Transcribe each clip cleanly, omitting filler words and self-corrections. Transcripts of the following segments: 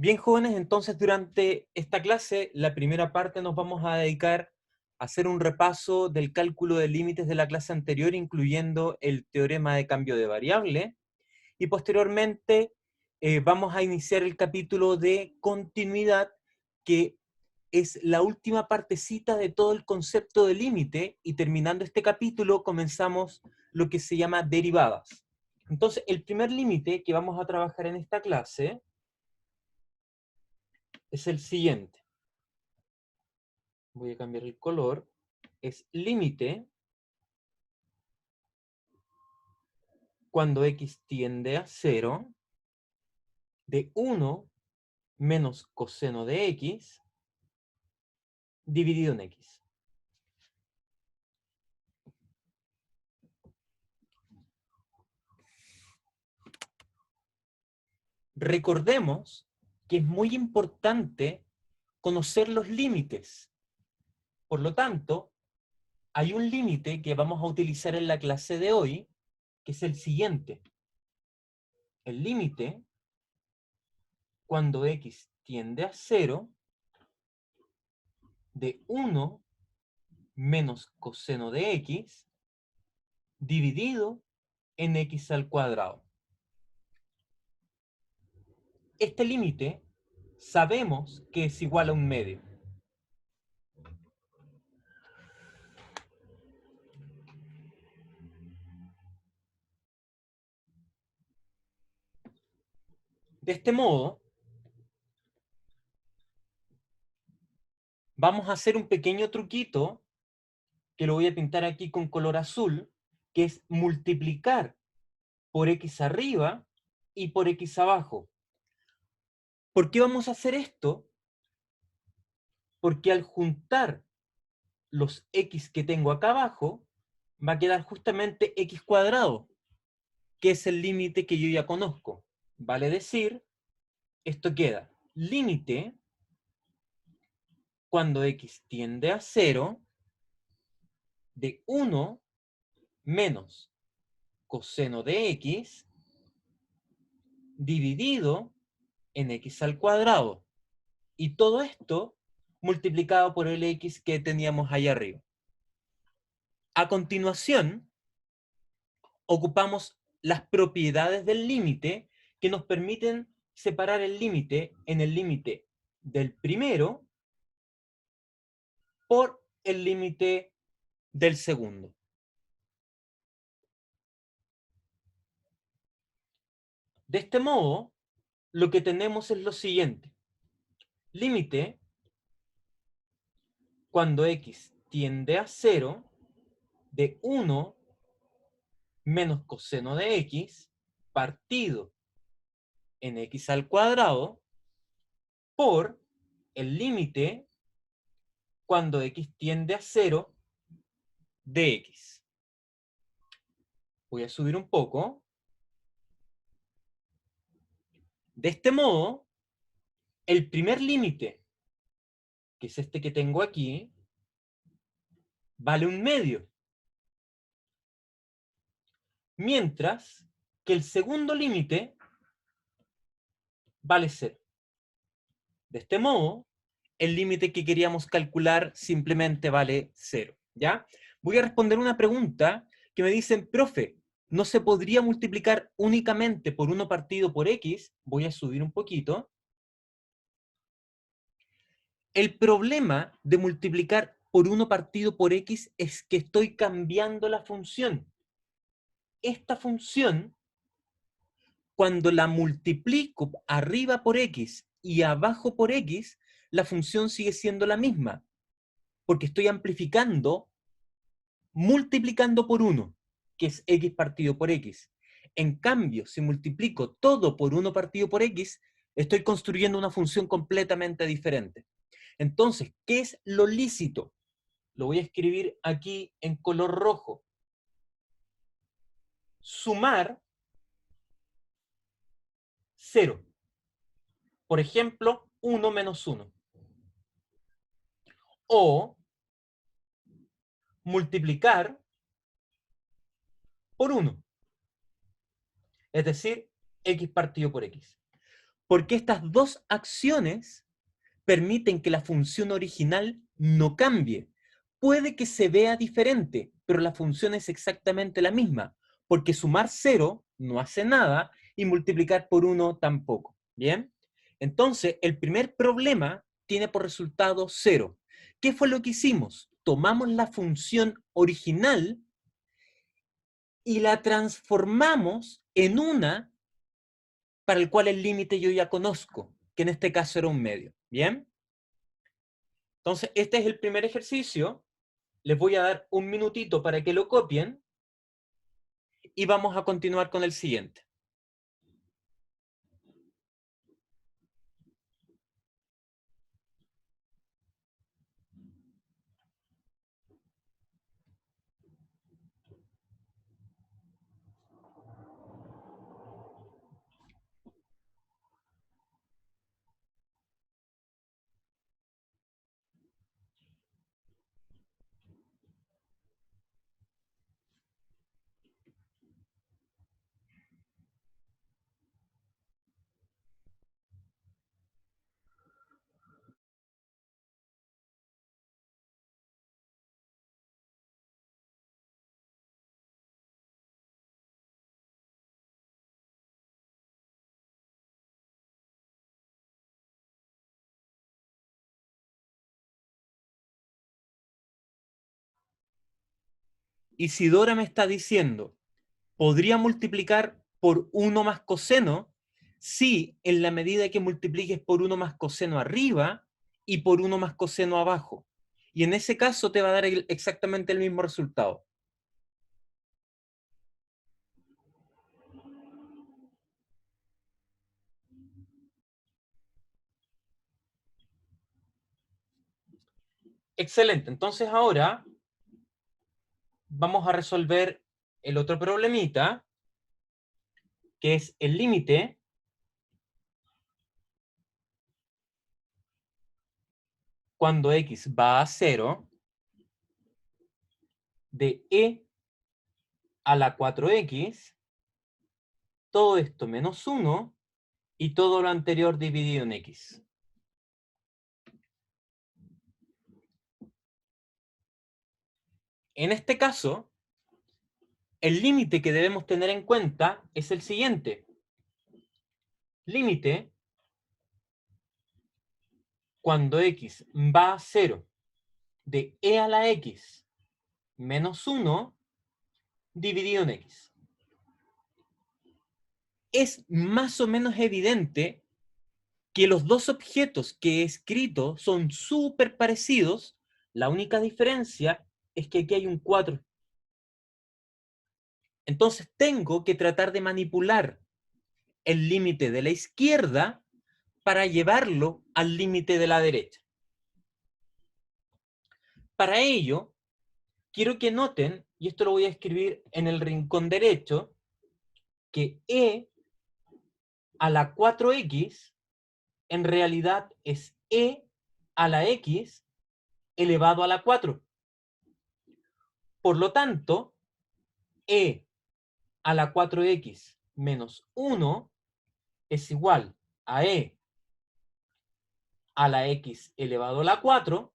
Bien, jóvenes, entonces durante esta clase, la primera parte nos vamos a dedicar a hacer un repaso del cálculo de límites de la clase anterior, incluyendo el teorema de cambio de variable, y posteriormente vamos a iniciar el capítulo de continuidad, que es la última partecita de todo el concepto de límite, y terminando este capítulo comenzamos lo que se llama derivadas. Entonces, el primer límite que vamos a trabajar en esta clase es el siguiente. Voy a cambiar el color. Es límite cuando x tiende a 0 de 1 menos coseno de x dividido en x. Recordemos que es muy importante conocer los límites. Por lo tanto, hay un límite que vamos a utilizar en la clase de hoy, que es el siguiente. El límite cuando x tiende a 0 de 1 menos coseno de x dividido en x al cuadrado. Este límite sabemos que es igual a un medio. De este modo, vamos a hacer un pequeño truquito que lo voy a pintar aquí con color azul, que es multiplicar por x arriba y por x abajo. ¿Por qué vamos a hacer esto? Porque al juntar los x que tengo acá abajo, va a quedar justamente x cuadrado, que es el límite que yo ya conozco. Vale decir, esto queda límite cuando x tiende a 0 de 1 menos coseno de x dividido en x al cuadrado. Y todo esto multiplicado por el x que teníamos ahí arriba. A continuación, ocupamos las propiedades del límite que nos permiten separar el límite en el límite del primero por el límite del segundo. De este modo, lo que tenemos es lo siguiente. Límite cuando x tiende a 0 de 1 menos coseno de x partido en x al cuadrado por el límite cuando x tiende a 0 de x. Voy a subir un poco. De este modo, el primer límite, que es este que tengo aquí, vale un medio. Mientras que el segundo límite vale 0. De este modo, el límite que queríamos calcular simplemente vale 0. ¿Ya? Voy a responder una pregunta que me dicen, profe, ¿no se podría multiplicar únicamente por 1 partido por x? Voy a subir un poquito. El problema de multiplicar por 1 partido por x es que estoy cambiando la función. Esta función, cuando la multiplico arriba por x y abajo por x, la función sigue siendo la misma, porque estoy amplificando multiplicando por 1, que es x partido por x. En cambio, si multiplico todo por 1 partido por x, estoy construyendo una función completamente diferente. Entonces, ¿qué es lo lícito? Lo voy a escribir aquí en color rojo. Sumar 0. Por ejemplo, 1 menos 1. O multiplicar por 1. Es decir, x partido por x. Porque estas dos acciones permiten que la función original no cambie. Puede que se vea diferente, pero la función es exactamente la misma, porque sumar 0 no hace nada y multiplicar por 1 tampoco. ¿Bien? Entonces, el primer problema tiene por resultado 0. ¿Qué fue lo que hicimos? Tomamos la función original y la transformamos en una para el cual el límite yo ya conozco, que en este caso era un medio. ¿Bien? Entonces, este es el primer ejercicio. Les voy a dar un minutito para que lo copien y vamos a continuar con el siguiente. Isidora me está diciendo, ¿podría multiplicar por 1 más coseno? Sí, en la medida que multipliques por 1 más coseno arriba y por 1 más coseno abajo. Y en ese caso te va a dar exactamente el mismo resultado. Excelente. Entonces ahora vamos a resolver el otro problemita, que es el límite cuando x va a 0 de e a la 4x, todo esto menos 1 y todo lo anterior dividido en x. En este caso, el límite que debemos tener en cuenta es el siguiente. Límite cuando x va a 0 de e a la x menos 1 dividido en x. Es más o menos evidente que los dos objetos que he escrito son súper parecidos. La única diferencia es que aquí hay un 4. Entonces tengo que tratar de manipular el límite de la izquierda para llevarlo al límite de la derecha. Para ello, quiero que noten, y esto lo voy a escribir en el rincón derecho, que e a la 4x en realidad es e a la x elevado a la 4. Por lo tanto, e a la 4x menos 1 es igual a e a la x elevado a la 4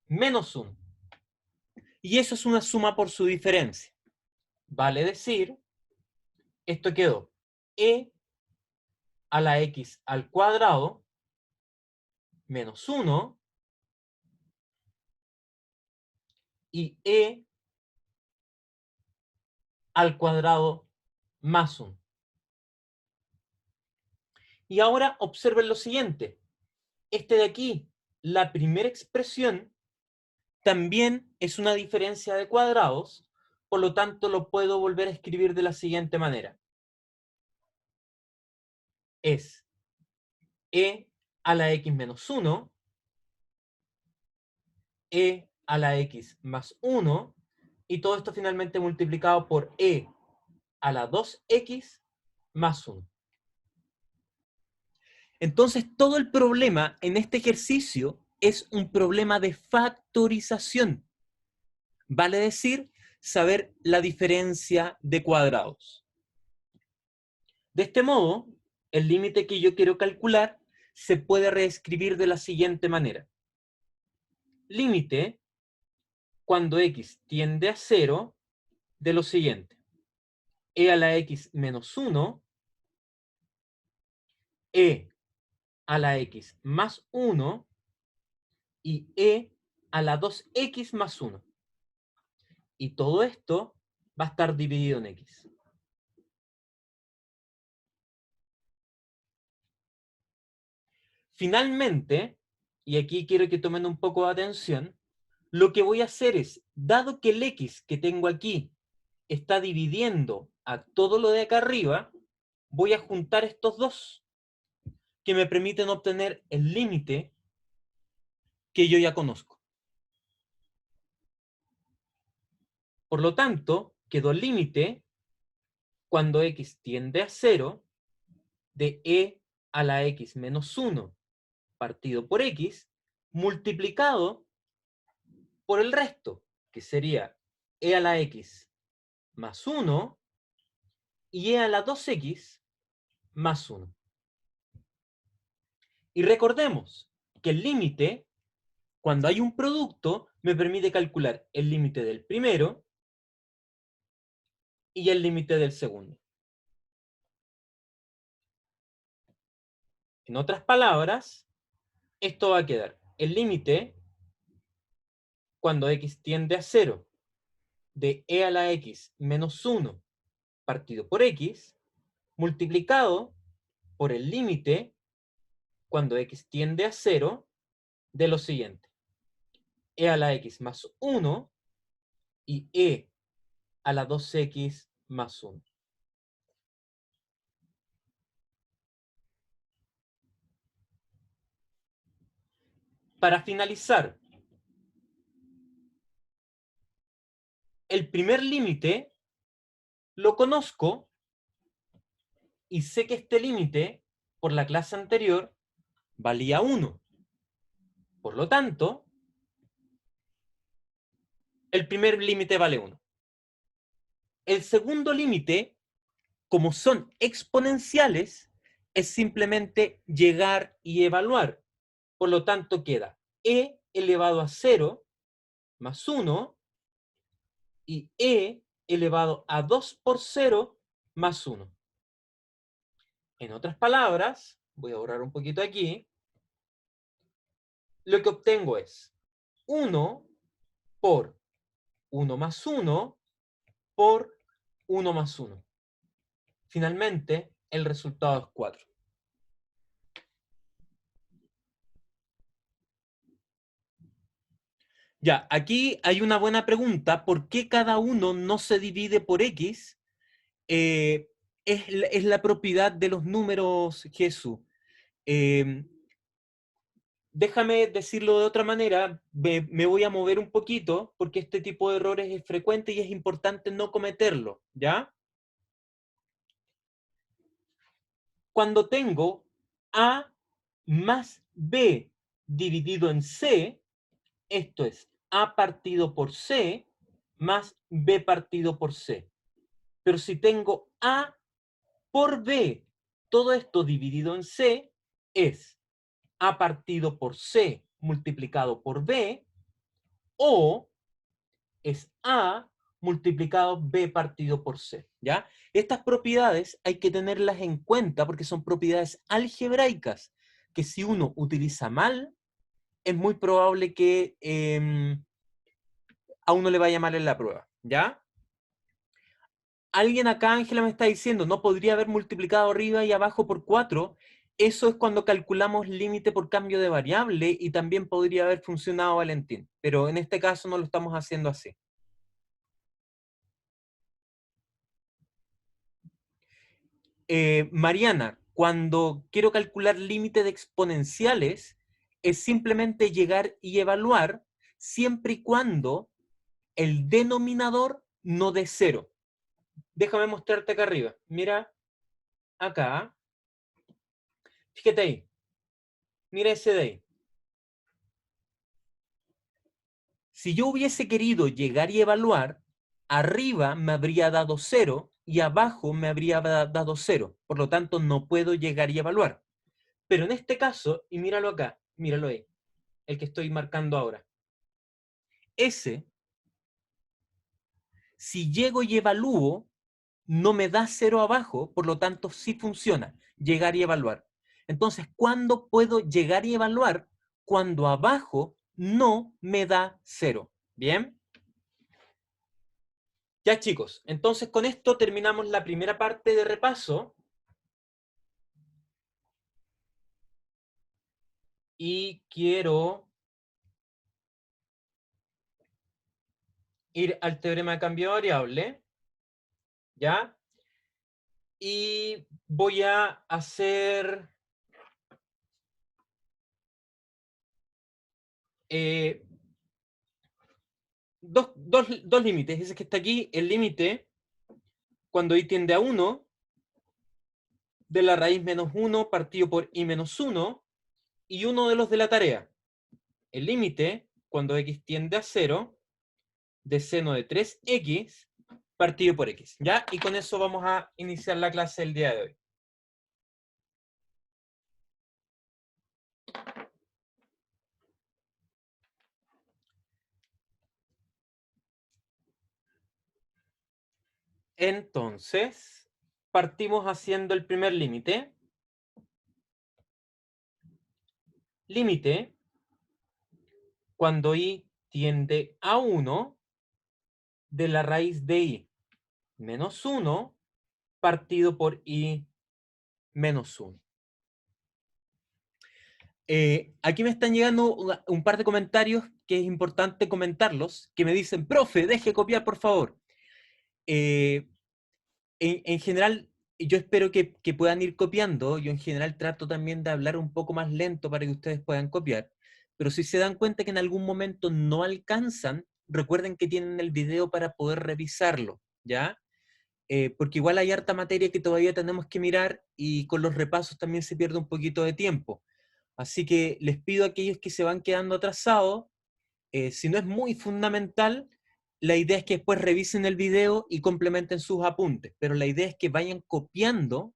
menos 1. Y eso es una suma por su diferencia. Vale decir, esto quedó e a la x al cuadrado menos 1 y e al cuadrado más 1. Y ahora observen lo siguiente. Este de aquí, la primera expresión, también es una diferencia de cuadrados, por lo tanto lo puedo volver a escribir de la siguiente manera. Es e a la x menos 1, e a la x más 1, y todo esto finalmente multiplicado por e a la 2x más 1. Entonces, todo el problema en este ejercicio es un problema de factorización. Vale decir, saber la diferencia de cuadrados. De este modo, el límite que yo quiero calcular se puede reescribir de la siguiente manera. Límite cuando x tiende a 0 de lo siguiente. E a la x menos 1, e a la x más 1 y e a la 2x más 1. Y todo esto va a estar dividido en x. Finalmente, y aquí quiero que tomen un poco de atención, lo que voy a hacer es, dado que el x que tengo aquí está dividiendo a todo lo de acá arriba, voy a juntar estos dos, que me permiten obtener el límite que yo ya conozco. Por lo tanto, quedó el límite cuando x tiende a 0 de e a la x menos 1 partido por x multiplicado por el resto, que sería e a la x más 1 y e a la 2x más 1. Y recordemos que el límite, cuando hay un producto, me permite calcular el límite del primero y el límite del segundo. En otras palabras, esto va a quedar el límite cuando x tiende a 0 de e a la x menos 1 partido por x multiplicado por el límite cuando x tiende a 0 de lo siguiente. E a la x más 1 y e a la 2x más 1. Para finalizar, el primer límite lo conozco y sé que este límite, por la clase anterior, valía 1. Por lo tanto, el primer límite vale 1. El segundo límite, como son exponenciales, es simplemente llegar y evaluar. Por lo tanto, queda e elevado a 0 más 1 y e elevado a 2 por 0 más 1. En otras palabras, voy a borrar un poquito aquí, lo que obtengo es 1 por 1 más 1 por 1 más 1. Finalmente, el resultado es 4. Ya, aquí hay una buena pregunta. ¿Por qué cada uno no se divide por x? Es la propiedad de los números, Jesús. Déjame decirlo de otra manera, me voy a mover un poquito porque este tipo de errores es frecuente y es importante no cometerlo, ¿ya? Cuando tengo A más B dividido en C, esto es A partido por C más B partido por C. Pero si tengo A por B, todo esto dividido en C, es A partido por C multiplicado por B, o es A multiplicado B partido por C, ¿ya? Estas propiedades hay que tenerlas en cuenta porque son propiedades algebraicas que si uno utiliza mal, es muy probable que a uno le vaya mal en la prueba, ¿ya? Alguien acá, Ángela, me está diciendo, no podría haber multiplicado arriba y abajo por 4. Eso es cuando calculamos límite por cambio de variable y también podría haber funcionado Valentín, pero en este caso no lo estamos haciendo así. Mariana, cuando quiero calcular límite de exponenciales, es simplemente llegar y evaluar siempre y cuando el denominador no dé 0. Déjame mostrarte acá arriba. Mira, acá. Fíjate ahí. Mira ese de ahí. Si yo hubiese querido llegar y evaluar, arriba me habría dado 0 y abajo me habría dado 0. Por lo tanto, no puedo llegar y evaluar. Pero en este caso, y míralo acá, míralo ahí, el que estoy marcando ahora. Ese, si llego y evalúo, no me da 0 abajo, por lo tanto sí funciona, llegar y evaluar. Entonces, ¿cuándo puedo llegar y evaluar? Cuando abajo no me da 0. ¿Bien? Ya chicos, entonces con esto terminamos la primera parte de repaso. Y quiero ir al teorema de cambio de variable. ¿Ya? Y voy a hacer dos límites. Ese que está aquí, el límite, cuando i tiende a 1, de la raíz menos 1 partido por i menos 1, y uno de los de la tarea. El límite, cuando x tiende a 0, de seno de 3x partido por x. ¿Ya? Y con eso vamos a iniciar la clase del día de hoy. Entonces, partimos haciendo el primer límite. Límite, cuando i tiende a 1, de la raíz de i menos 1 partido por i menos 1. Aquí me están llegando un par de comentarios que es importante comentarlos, que me dicen, profe, deje copiar, por favor. En general, yo espero que puedan ir copiando. Yo en general trato también de hablar un poco más lento para que ustedes puedan copiar. Pero si se dan cuenta que en algún momento no alcanzan, recuerden que tienen el video para poder revisarlo, ¿ya? Porque igual hay harta materia que todavía tenemos que mirar y con los repasos también se pierde un poquito de tiempo. Así que les pido a aquellos que se van quedando atrasados, si no es muy fundamental, la idea es que después revisen el video y complementen sus apuntes, pero la idea es que vayan copiando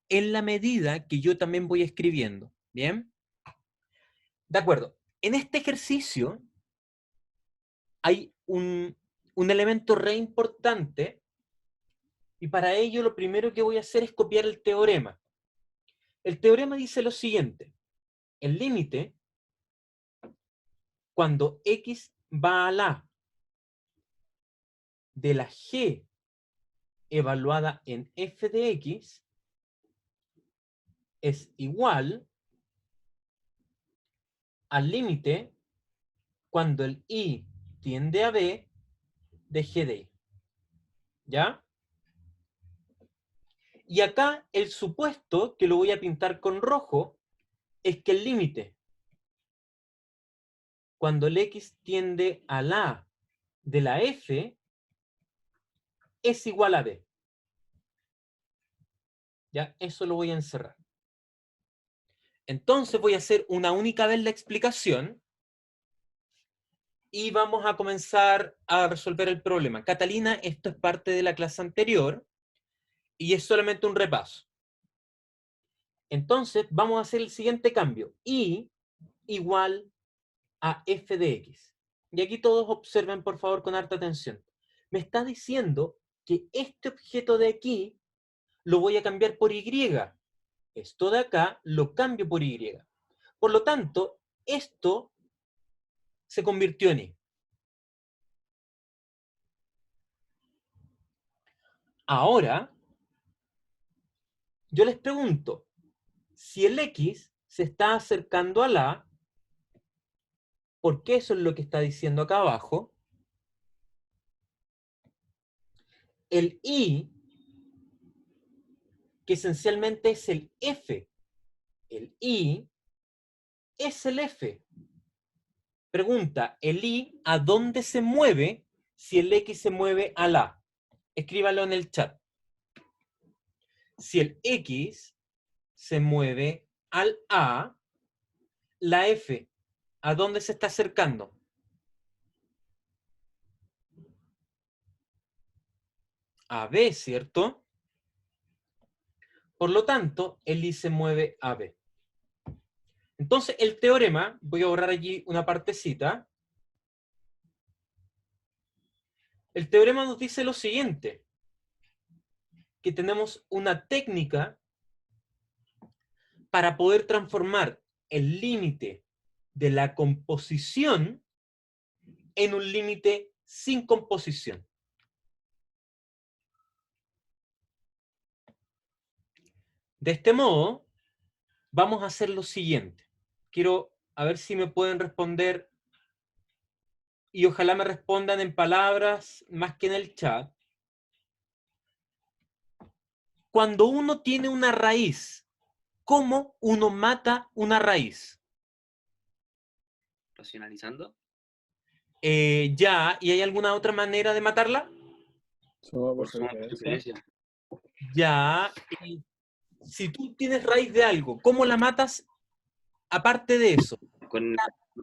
en la medida que yo también voy escribiendo. ¿Bien? De acuerdo. En este ejercicio hay un elemento re importante y para ello lo primero que voy a hacer es copiar el teorema. El teorema dice lo siguiente. El límite, cuando x va a la de la g evaluada en f de x, es igual al límite cuando el i tiende a b de g de i. ¿Ya? Y acá el supuesto, que lo voy a pintar con rojo, es que el límite, cuando el x tiende a la de la f, es igual a b. ¿Ya? Eso lo voy a encerrar. Entonces voy a hacer una única vez la explicación y vamos a comenzar a resolver el problema. Catalina, esto es parte de la clase anterior y es solamente un repaso. Entonces vamos a hacer el siguiente cambio. I igual a f de x. Y aquí todos observen por favor con harta atención. Me está diciendo que este objeto de aquí lo voy a cambiar por y. Esto de acá lo cambio por y. Por lo tanto, esto se convirtió en y. Ahora, yo les pregunto, si el x se está acercando a la, porque eso es lo que está diciendo acá abajo, el y, que esencialmente es el f, el y es el f. Pregunta, ¿el i a dónde se mueve si el x se mueve a la? Escríbalo en el chat. Si el x se mueve al a, la f, ¿a dónde se está acercando? AB, ¿cierto? Por lo tanto, el I se mueve a B. Entonces, el teorema, voy a borrar allí una partecita. El teorema nos dice lo siguiente, que tenemos una técnica para poder transformar el límite de la composición en un límite sin composición. De este modo, vamos a hacer lo siguiente. Quiero a ver si me pueden responder y ojalá me respondan en palabras más que en el chat. Cuando uno tiene una raíz, ¿cómo uno mata una raíz? Racionalizando. Ya, ¿y hay alguna otra manera de matarla? Suma Por por suma por diferencia. diferencia. Ya, y si tú tienes raíz de algo, ¿cómo la matas aparte de eso? Con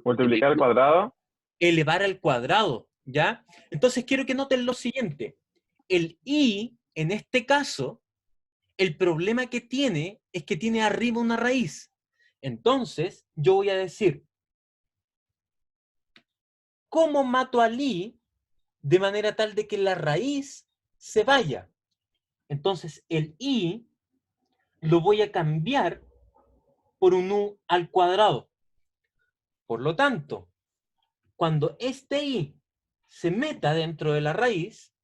Multiplicar al cuadrado. Elevar al cuadrado, ¿ya? Entonces quiero que noten lo siguiente. El i, en este caso, el problema que tiene es que tiene arriba una raíz. Entonces, yo voy a decir, ¿cómo mato al i de manera tal de que la raíz se vaya? Entonces, el i lo voy a cambiar por un u al cuadrado. Por lo tanto, cuando este i se meta dentro de la raíz,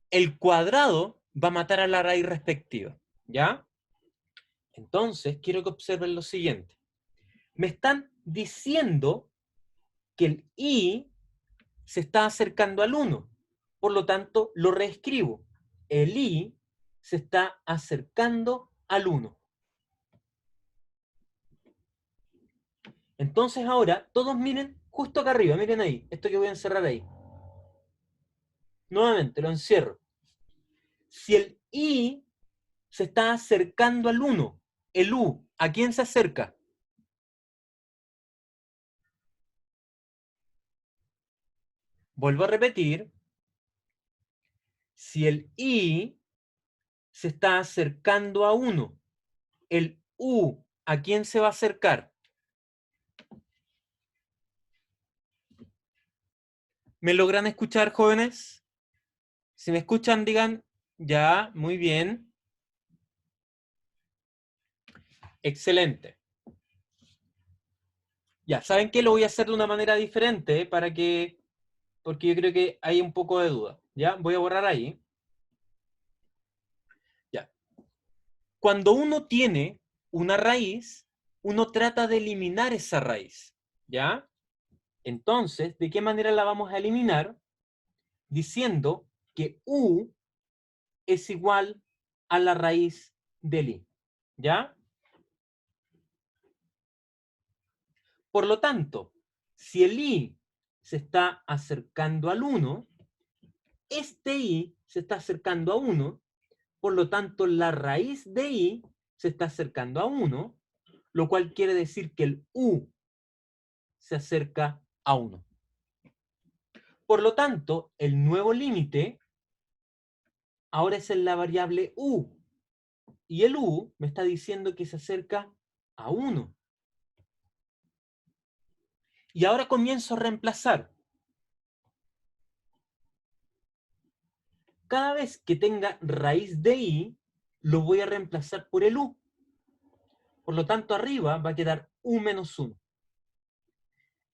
el cuadrado va a matar a la raíz respectiva, ¿ya? Entonces, quiero que observen lo siguiente. Me están diciendo que el i se está acercando al 1. Por lo tanto, lo reescribo. El i se está acercando al 1. Entonces ahora, todos miren justo acá arriba, miren ahí, esto que voy a encerrar ahí. Nuevamente, lo encierro. Si el i se está acercando al 1, el u, ¿a quién se acerca? Vuelvo a repetir. Si el i se está acercando a 1, el u, ¿a quién se va a acercar? ¿Me logran escuchar, jóvenes? Si me escuchan, digan, ya, muy bien. Excelente. Ya, ¿saben qué? Lo voy a hacer de una manera diferente para que, porque yo creo que hay un poco de duda. ¿Ya? Voy a borrar ahí. Ya. Cuando uno tiene una raíz, uno trata de eliminar esa raíz. ¿Ya? Entonces, ¿de qué manera la vamos a eliminar? Diciendo que u es igual a la raíz del i. ¿Ya? Por lo tanto, si el i se está acercando al 1, este i se está acercando a 1, por lo tanto la raíz de i se está acercando a 1, lo cual quiere decir que el u se acerca a 1. Por lo tanto, el nuevo límite ahora es en la variable u, y el u me está diciendo que se acerca a 1. Y ahora comienzo a reemplazar. Cada vez que tenga raíz de i, lo voy a reemplazar por el u. Por lo tanto, arriba va a quedar u menos 1.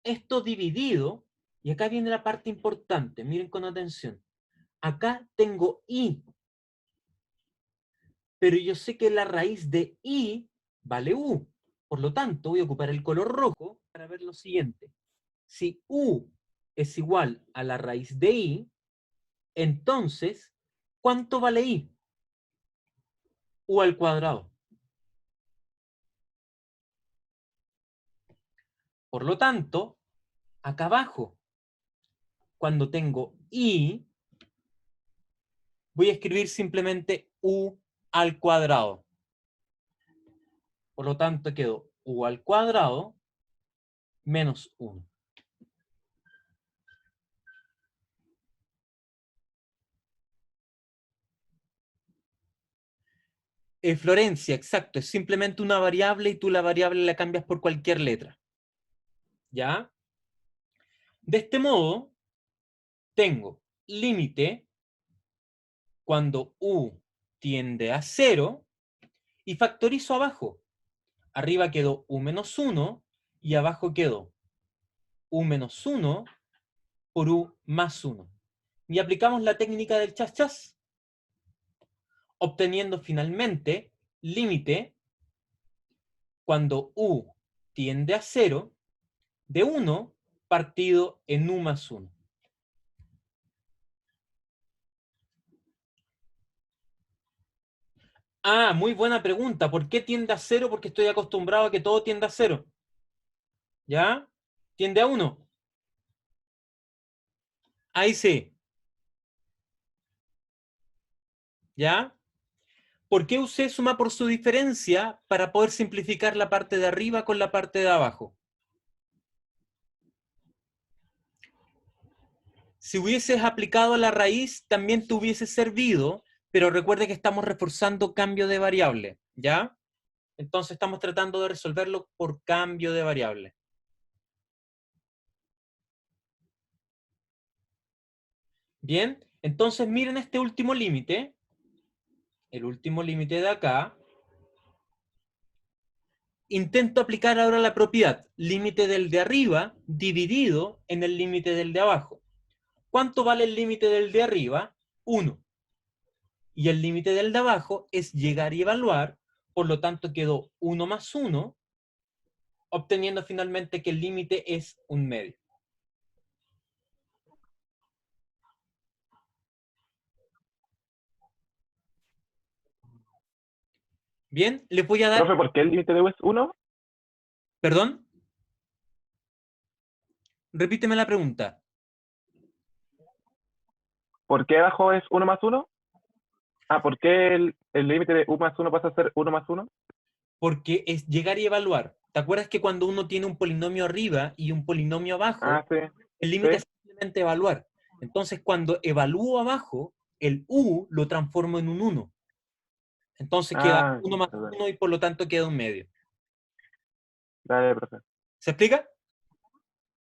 Esto dividido, y acá viene la parte importante, miren con atención. Acá tengo i, pero yo sé que la raíz de i vale u. Por lo tanto, voy a ocupar el color rojo para ver lo siguiente. Si u es igual a la raíz de i, entonces, ¿cuánto vale i? U al cuadrado. Por lo tanto, acá abajo, cuando tengo i, voy a escribir simplemente u al cuadrado. Por lo tanto, quedó u al cuadrado menos 1. Florencia, exacto. Es simplemente una variable y tú la variable la cambias por cualquier letra. ¿Ya? De este modo, tengo límite cuando u tiende a 0 y factorizo abajo. Arriba quedó u menos 1 y abajo quedó u menos 1 por u más 1. Y aplicamos la técnica del chas-chas, obteniendo finalmente límite cuando u tiende a 0 de 1 partido en u más 1. Ah, muy buena pregunta. ¿Por qué tiende a 0? Porque estoy acostumbrado a que todo tienda a 0. ¿Ya? Tiende a 1. Ahí sí. ¿Ya? ¿Por qué usé suma por su diferencia para poder simplificar la parte de arriba con la parte de abajo? Si hubieses aplicado la raíz, también te hubiese servido, pero recuerde que estamos reforzando cambio de variable, ¿ya? Entonces estamos tratando de resolverlo por cambio de variable. Bien, entonces miren este último límite. El último límite de acá. Intento aplicar ahora la propiedad límite del de arriba dividido en el límite del de abajo. ¿Cuánto vale el límite del de arriba? 1. Y el límite del de abajo es llegar y evaluar, por lo tanto quedó 1 más 1, obteniendo finalmente que el límite es un medio. Bien, les voy a dar... Profe, ¿por qué el límite de U es 1? ¿Perdón? Repíteme la pregunta. ¿Por qué abajo es 1 más 1? Ah, ¿por qué el límite de U más 1 pasa a ser 1 más 1? Porque es llegar y evaluar. ¿Te acuerdas que cuando uno tiene un polinomio arriba y un polinomio abajo, Ah, sí, el sí. límite es simplemente evaluar? Entonces, cuando evalúo abajo, el u lo transformo en un 1. Entonces queda Ah, 1 más perdón. 1 y por lo tanto queda un medio. Dale, profe. ¿Se explica?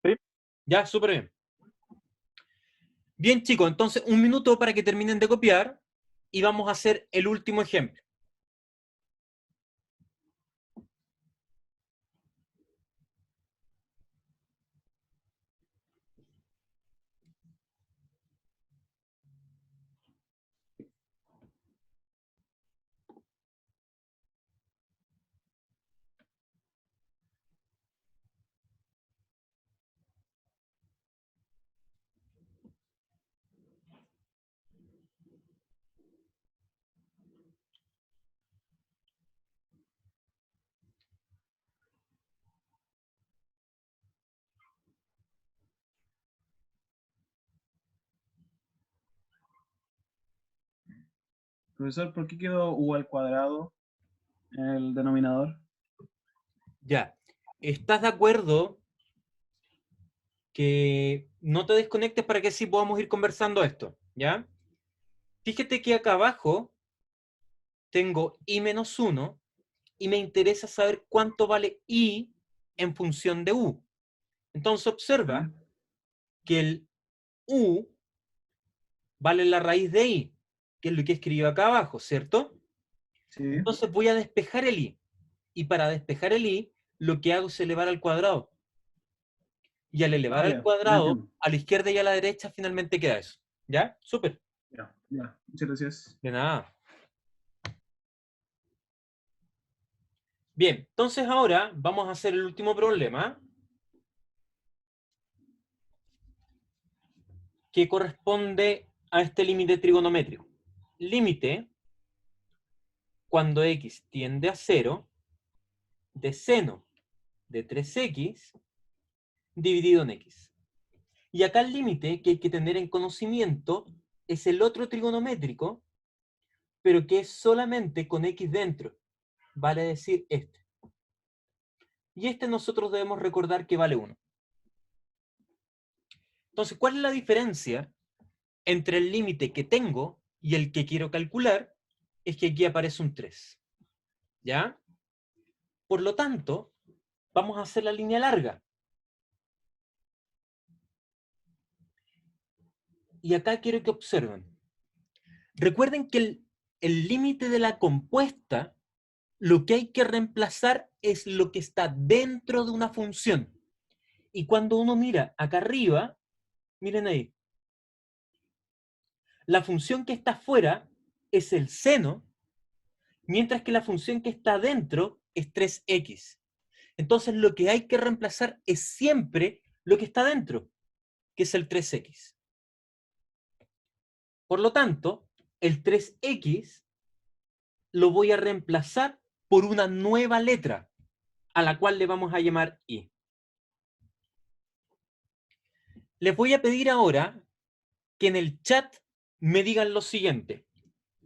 Sí, Ya, súper bien. Bien, chicos, entonces un minuto para que terminen de copiar y vamos a hacer el último ejemplo. Profesor, ¿por qué quedó u al cuadrado en el denominador? Ya. ¿Estás de acuerdo que no te desconectes para que sí podamos ir conversando esto? ¿Ya? Fíjate que acá abajo tengo i menos 1 y me interesa saber cuánto vale i en función de u. Entonces observa ¿Sí? que el u vale la raíz de i, que es lo que escribo acá abajo, ¿cierto? Sí. Entonces voy a despejar el i. Y para despejar el i, lo que hago es elevar al cuadrado. Y al elevar Ah, al ya cuadrado, entiendo. a la izquierda y a la derecha, finalmente queda eso. ¿Ya? Súper. Ya. Muchas gracias. De nada. Bien, entonces ahora vamos a hacer el último problema, que corresponde a este límite trigonométrico. Límite cuando x tiende a 0 de seno de 3x dividido en x. Y acá el límite que hay que tener en conocimiento es el otro trigonométrico, pero que es solamente con x dentro, vale decir este. Y este nosotros debemos recordar que vale 1. Entonces, ¿cuál es la diferencia entre el límite que tengo y el que quiero calcular? Es que aquí aparece un 3. ¿Ya? Por lo tanto, vamos a hacer la línea larga. Y acá quiero que observen. Recuerden que el límite de la compuesta, lo que hay que reemplazar es lo que está dentro de una función. Y cuando uno mira acá arriba, miren ahí, la función que está afuera es el seno, mientras que la función que está dentro es 3x. Entonces lo que hay que reemplazar es siempre lo que está dentro, que es el 3x. Por lo tanto, el 3x lo voy a reemplazar por una nueva letra, a la cual le vamos a llamar y. Les voy a pedir ahora que en el chat me digan lo siguiente.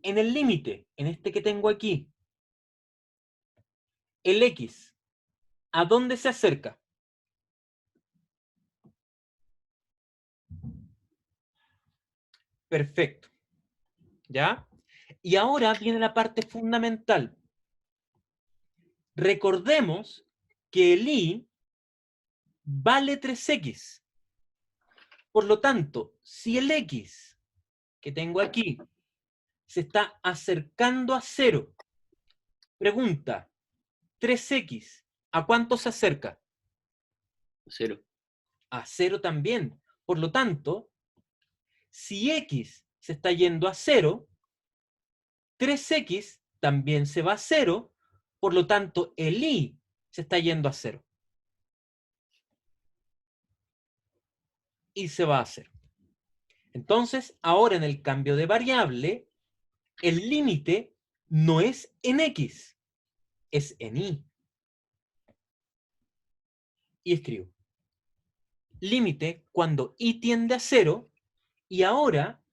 En el límite, en este que tengo aquí, el x, ¿a dónde se acerca? Perfecto. ¿Ya? Y ahora viene la parte fundamental. Recordemos que el y vale 3x. Por lo tanto, si el x que tengo aquí se está acercando a 0, pregunta, 3x, ¿a cuánto se acerca? 0. A 0 también. Por lo tanto, si x se está yendo a 0, 3x también se va a 0, por lo tanto, el y se está yendo a 0. Y se va a 0. Entonces, ahora en el cambio de variable, el límite no es en x, es en y. Y escribo. Límite cuando y tiende a 0, y ahora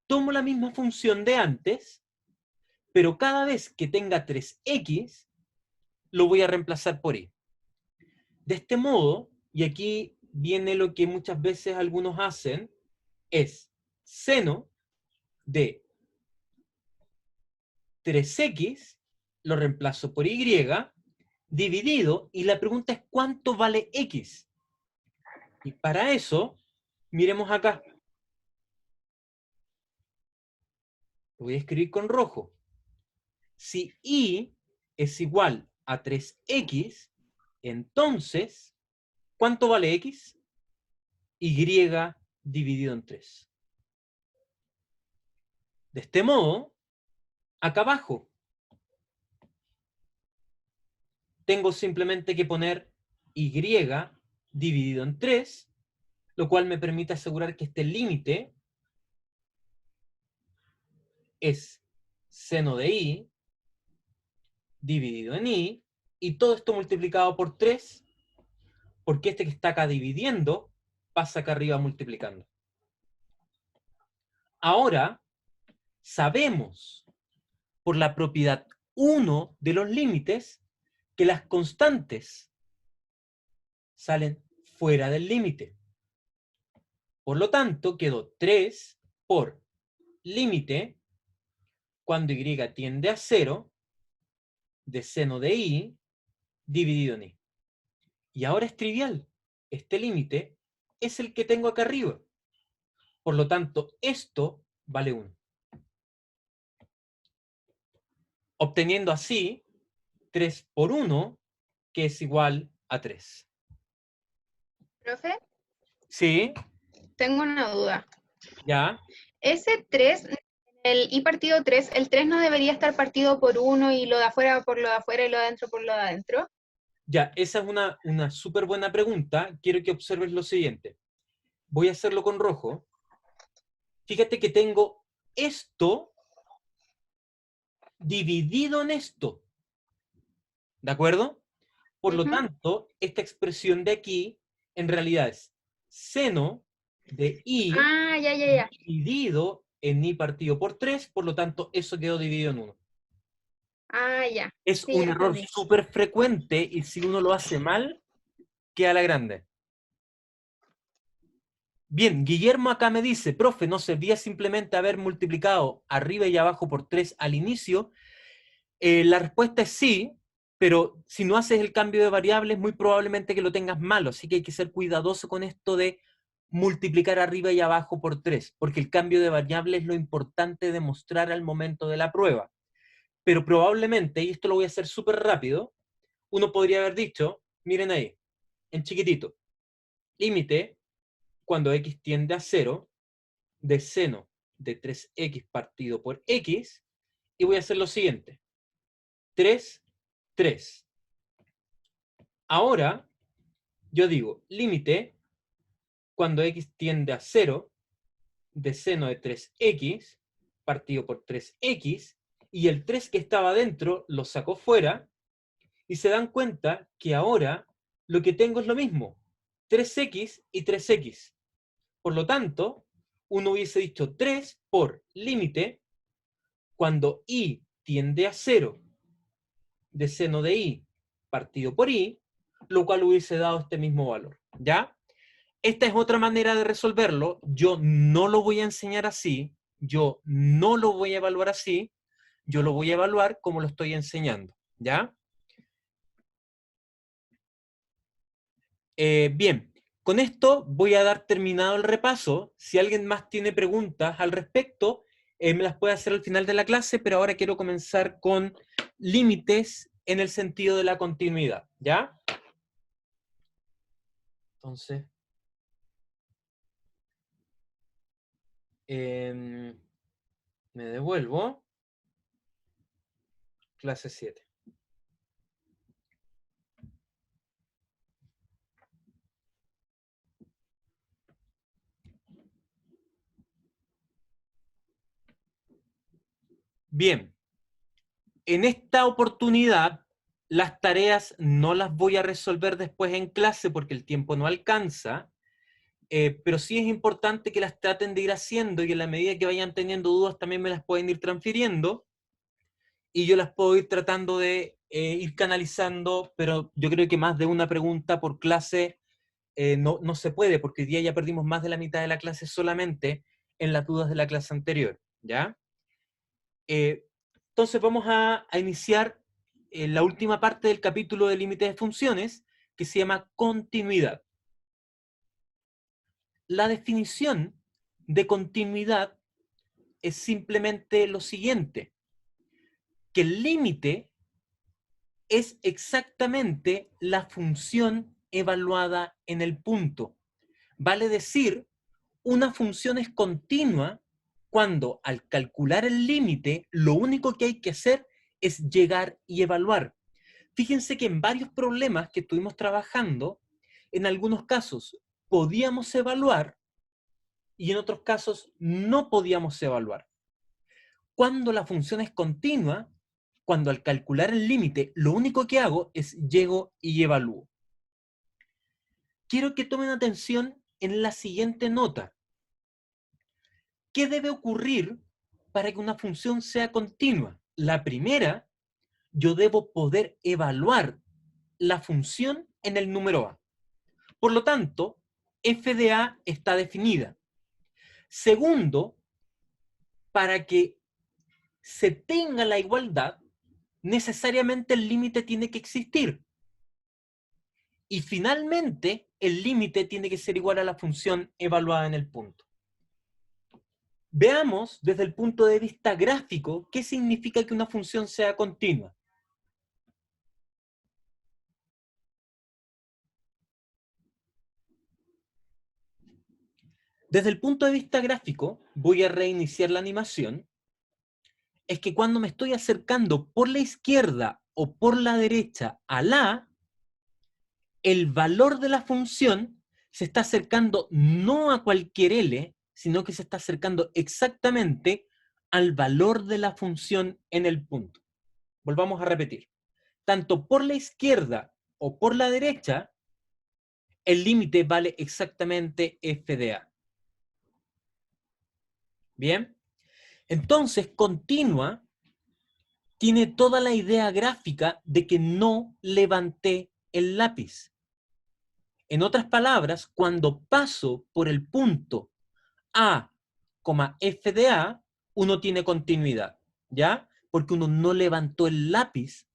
tomo la misma función de antes, pero cada vez que tenga 3x, lo voy a reemplazar por y. De este modo, y aquí viene lo que muchas veces algunos hacen, es seno de 3x, lo reemplazo por y, dividido, y la pregunta es ¿cuánto vale x? Y para eso, miremos acá. Lo voy a escribir con rojo. Si y es igual a 3x, entonces, ¿cuánto vale x? Y dividido en 3. De este modo, acá abajo, tengo simplemente que poner y dividido en 3, lo cual me permite asegurar que este límite es seno de y dividido en y, y todo esto multiplicado por 3, porque este que está acá dividiendo pasa acá arriba multiplicando. Ahora, sabemos por la propiedad 1 de los límites que las constantes salen fuera del límite. Por lo tanto, quedó 3 por límite cuando y tiende a 0 de seno de y dividido en y. Y ahora es trivial. Este límite es el que tengo acá arriba. Por lo tanto, esto vale 1. Obteniendo así 3 por 1, que es igual a 3. Profe, ¿Sí? tengo una duda. ¿Ya? Ese 3, el i partido 3, el 3 no debería estar partido por 1 y lo de afuera por lo de afuera y lo de adentro por lo de adentro. Ya, esa es una súper buena pregunta. Quiero que observes lo siguiente. Voy a hacerlo con rojo. Fíjate que tengo esto dividido en esto. ¿De acuerdo? Por lo tanto, esta expresión de aquí en realidad es seno de i Ah, ya. dividido en i partido por 3, por lo tanto, eso quedó dividido en 1. Ah, ya. Es Sí, un ya error entendí. súper frecuente y si uno lo hace mal, queda a la grande. Bien, Guillermo acá me dice, profe, ¿no servía simplemente haber multiplicado arriba y abajo por 3 al inicio? La respuesta es sí, pero si no haces el cambio de variable es muy probablemente que lo tengas malo, así que hay que ser cuidadoso con esto de multiplicar arriba y abajo por 3, porque el cambio de variable es lo importante de mostrar al momento de la prueba. Pero probablemente, y esto lo voy a hacer súper rápido, uno podría haber dicho, miren ahí, en chiquitito, límite cuando x tiende a 0 de seno de 3x partido por x, y voy a hacer lo siguiente. 3, 3. Ahora, yo digo, límite cuando x tiende a 0 de seno de 3x partido por 3x, y el 3 que estaba dentro lo saco fuera, y se dan cuenta que ahora lo que tengo es lo mismo, 3x y 3x. Por lo tanto, uno hubiese dicho 3 por límite cuando y tiende a 0 de seno de y partido por y, lo cual hubiese dado este mismo valor, ¿ya? Esta es otra manera de resolverlo. Yo no lo voy a enseñar así, yo no lo voy a evaluar así, yo lo voy a evaluar como lo estoy enseñando, ¿ya? Bien, con esto voy a dar terminado el repaso. Si alguien más tiene preguntas al respecto, me las puede hacer al final de la clase, pero ahora quiero comenzar con límites en el sentido de la continuidad, ¿ya? Entonces, me devuelvo. Clase 7. Bien, en esta oportunidad las tareas no las voy a resolver después en clase porque el tiempo no alcanza, pero sí es importante que las traten de ir haciendo y en la medida que vayan teniendo dudas también me las pueden ir transfiriendo y yo las puedo ir tratando de ir canalizando, pero yo creo que más de una pregunta por clase no se puede porque hoy día ya perdimos más de la mitad de la clase solamente en las dudas de la clase anterior, ¿ya? Entonces vamos a iniciar la última parte del capítulo de límites de funciones, que se llama continuidad. La definición de continuidad es simplemente lo siguiente, que el límite es exactamente la función evaluada en el punto. Vale decir, una función es continua cuando al calcular el límite, lo único que hay que hacer es llegar y evaluar. Fíjense que en varios problemas que estuvimos trabajando, en algunos casos podíamos evaluar y en otros casos no podíamos evaluar. Cuando la función es continua, cuando al calcular el límite, lo único que hago es llego y evalúo. Quiero que tomen atención en la siguiente nota. ¿Qué debe ocurrir para que una función sea continua? La primera, yo debo poder evaluar la función en el número a. Por lo tanto, f de a está definida. Segundo, para que se tenga la igualdad, necesariamente el límite tiene que existir. Y finalmente, el límite tiene que ser igual a la función evaluada en el punto. Veamos desde el punto de vista gráfico qué significa que una función sea continua. Desde el punto de vista gráfico, voy a reiniciar la animación, es que cuando me estoy acercando por la izquierda o por la derecha a la, el valor de la función se está acercando no a cualquier L, sino que se está acercando exactamente al valor de la función en el punto. Volvamos a repetir. Tanto por la izquierda o por la derecha, el límite vale exactamente f de a. ¿Bien? Entonces, continua tiene toda la idea gráfica de que no levanté el lápiz. En otras palabras, cuando paso por el punto A, f de a, uno tiene continuidad, ¿ya? porque uno no levantó el lápiz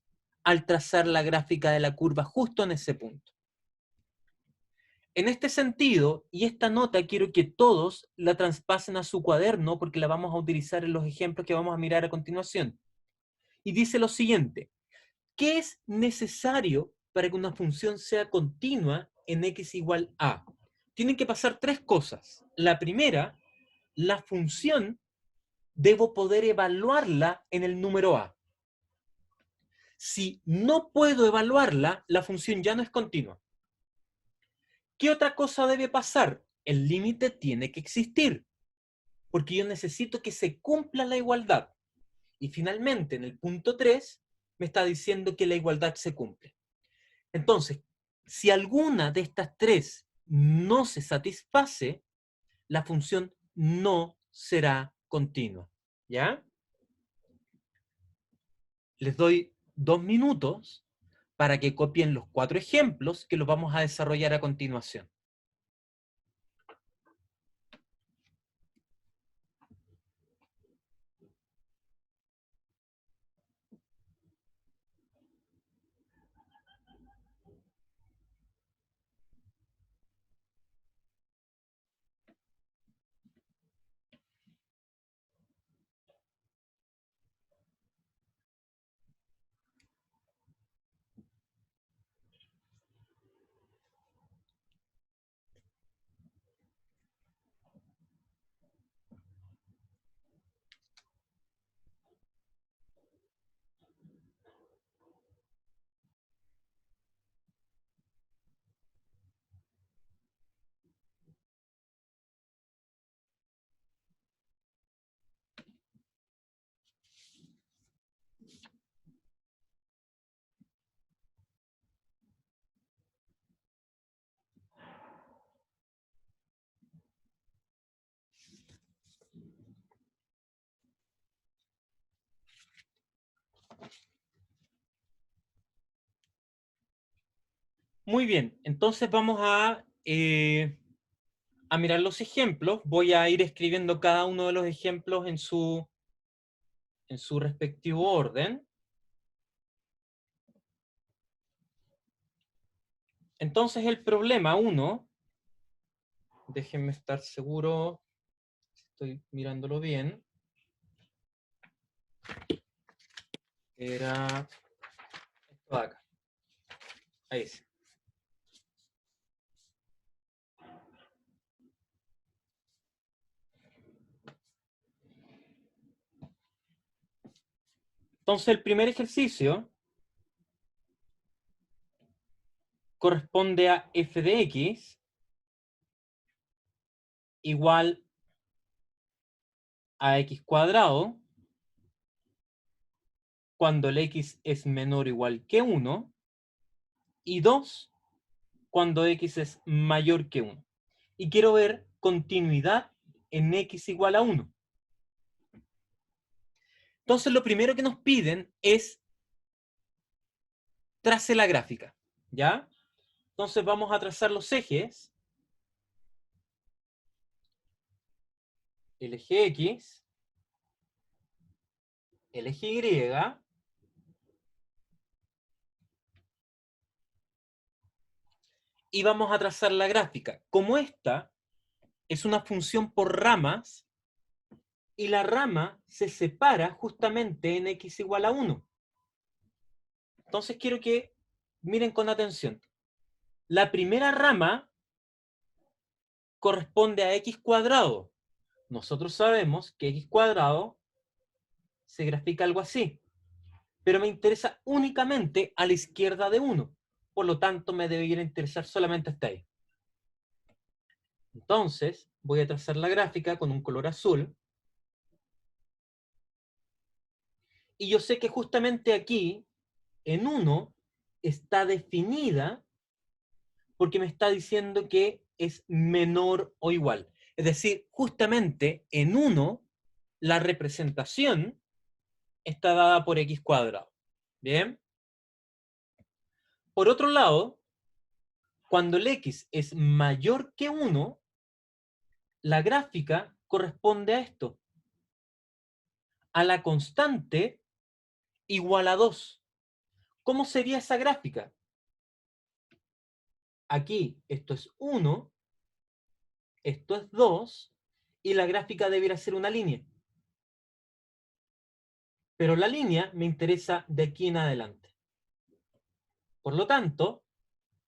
al trazar la gráfica de la curva justo en ese punto. En este sentido, y esta nota quiero que todos la traspasen a su cuaderno porque la vamos a utilizar en los ejemplos que vamos a mirar a continuación. Y dice lo siguiente: ¿qué es necesario para que una función sea continua en x igual a? Tienen que pasar tres cosas. La primera, la función debo poder evaluarla en el número a. Si no puedo evaluarla, la función ya no es continua. ¿Qué otra cosa debe pasar? El límite tiene que existir, porque yo necesito que se cumpla la igualdad. Y finalmente, en el punto 3, me está diciendo que la igualdad se cumple. Entonces, si alguna de estas tres no se satisface, la función no será continua. ¿Ya? Les doy 2 minutos para que copien los 4 ejemplos que los vamos a desarrollar a continuación. Muy bien, entonces vamos a mirar los ejemplos. Voy a ir escribiendo cada uno de los ejemplos en su respectivo orden. Entonces el problema 1, déjenme estar seguro, estoy mirándolo bien, era esto de acá. Ahí sí. Entonces el primer ejercicio corresponde a f de x igual a x cuadrado cuando el x es menor o igual que 1 y 2 cuando x es mayor que 1. Y quiero ver continuidad en x igual a 1. Entonces lo primero que nos piden es trace la gráfica, ¿ya? Entonces vamos a trazar los ejes. El eje X, el eje Y, y vamos a trazar la gráfica. Como esta es una función por ramas, y la rama se separa justamente en x igual a 1. Entonces quiero que miren con atención. La primera rama corresponde a x cuadrado. Nosotros sabemos que x cuadrado se grafica algo así, pero me interesa únicamente a la izquierda de 1. Por lo tanto, me debería interesar solamente hasta ahí. Entonces, voy a trazar la gráfica con un color azul. Y yo sé que justamente aquí, en 1, está definida porque me está diciendo que es menor o igual. Es decir, justamente en 1, la representación está dada por x cuadrado. ¿Bien? Por otro lado, cuando el x es mayor que 1, la gráfica corresponde a esto, a la constante igual a 2. ¿Cómo sería esa gráfica? Aquí esto es 1, esto es 2, y la gráfica debería ser una línea. Pero la línea me interesa de aquí en adelante. Por lo tanto,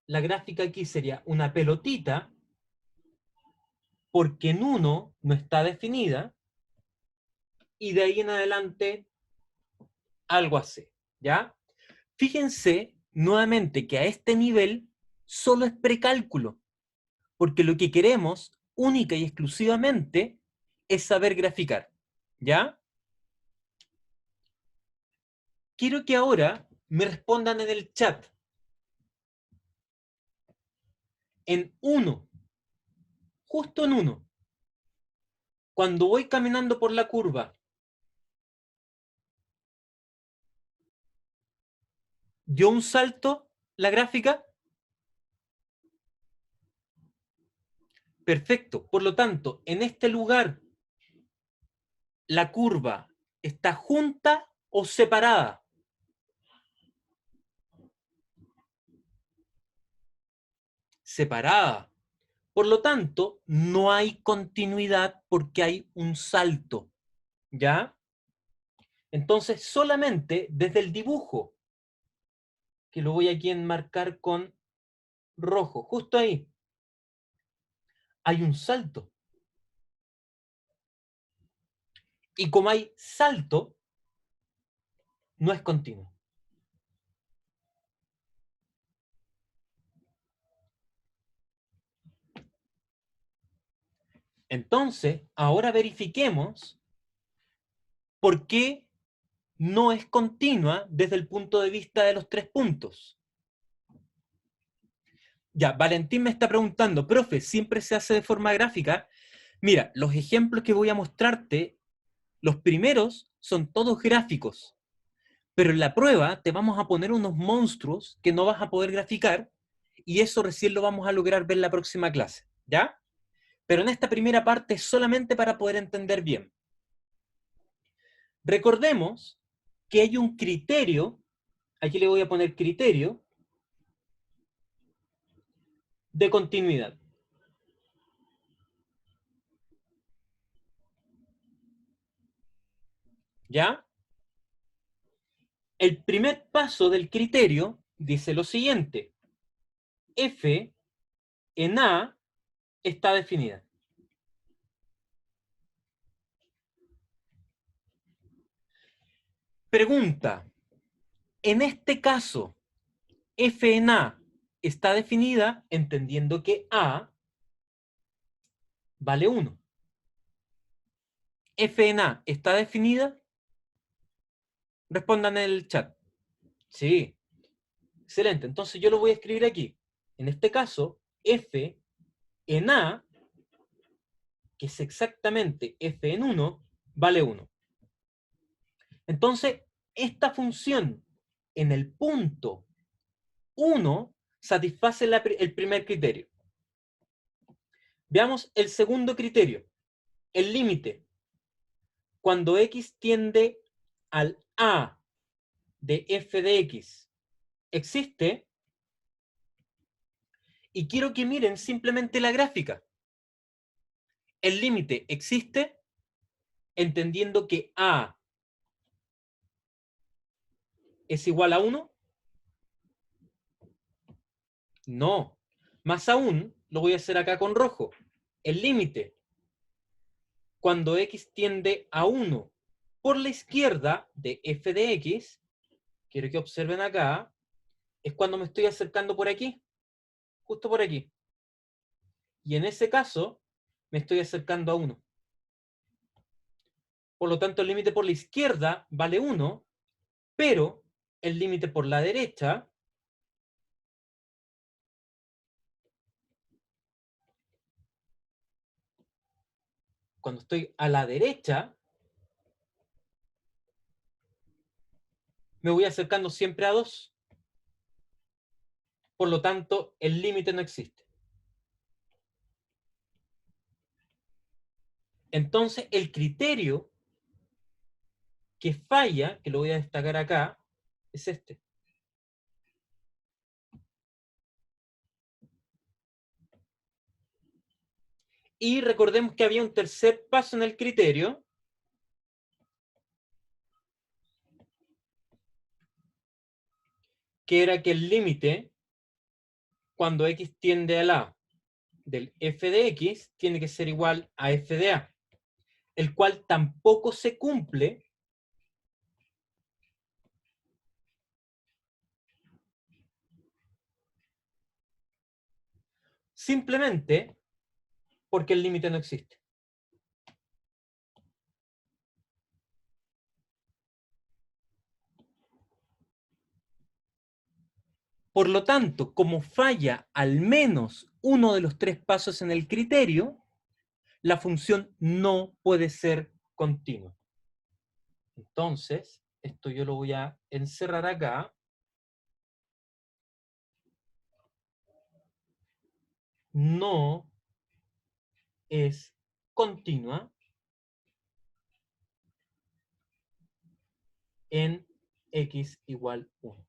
la gráfica aquí sería una pelotita, porque en 1 no está definida, y de ahí en adelante algo así, ¿ya? Fíjense nuevamente que a este nivel solo es precálculo, porque lo que queremos única y exclusivamente es saber graficar, ¿ya? Quiero que ahora me respondan en el chat. En 1, justo en 1, cuando voy caminando por la curva, ¿dio un salto la gráfica? Perfecto. Por lo tanto, en este lugar, ¿la curva está junta o separada? Separada. Por lo tanto, no hay continuidad porque hay un salto, ¿ya? Entonces, solamente desde el dibujo, que lo voy aquí a enmarcar con rojo, justo ahí, hay un salto. Y como hay salto, no es continuo. Entonces, ahora verifiquemos por qué no es continua desde el punto de vista de los 3 puntos. Ya, Valentín me está preguntando, profe, ¿siempre se hace de forma gráfica? Mira, los ejemplos que voy a mostrarte, los primeros son todos gráficos, pero en la prueba te vamos a poner unos monstruos que no vas a poder graficar y eso recién lo vamos a lograr ver en la próxima clase, ¿ya? Pero en esta primera parte es solamente para poder entender bien. Recordemos que hay un criterio, aquí le voy a poner criterio, de continuidad. ¿Ya? El primer paso del criterio dice lo siguiente. F en A está definida. Pregunta. En este caso, F en A está definida entendiendo que A vale 1. F en A está definida. Respondan en el chat. Sí. Excelente. Entonces yo lo voy a escribir aquí. En este caso, F en A, que es exactamente F en 1, vale 1. Entonces, esta función en el punto 1 satisface el primer criterio. Veamos el segundo criterio, el límite. Cuando x tiende al a de f de x, existe. Y quiero que miren simplemente la gráfica. El límite existe entendiendo que a es igual a 1. No. Más aún, lo voy a hacer acá con rojo. El límite, cuando x tiende a 1 por la izquierda de f de x, quiero que observen acá, es cuando me estoy acercando por aquí, justo por aquí. Y en ese caso, me estoy acercando a 1. Por lo tanto, el límite por la izquierda vale 1, pero el límite por la derecha cuando estoy a la derecha, me voy acercando siempre a 2. Por lo tanto, el límite no existe. Entonces, el criterio que falla, que lo voy a destacar acá, es este. Y recordemos que había un tercer paso en el criterio, que era que el límite, cuando x tiende a la del f de x, tiene que ser igual a f de a, el cual tampoco se cumple simplemente porque el límite no existe. Por lo tanto, como falla al menos uno de los tres pasos en el criterio, la función no puede ser continua. Entonces, esto yo lo voy a encerrar acá. No es continua en x igual 1.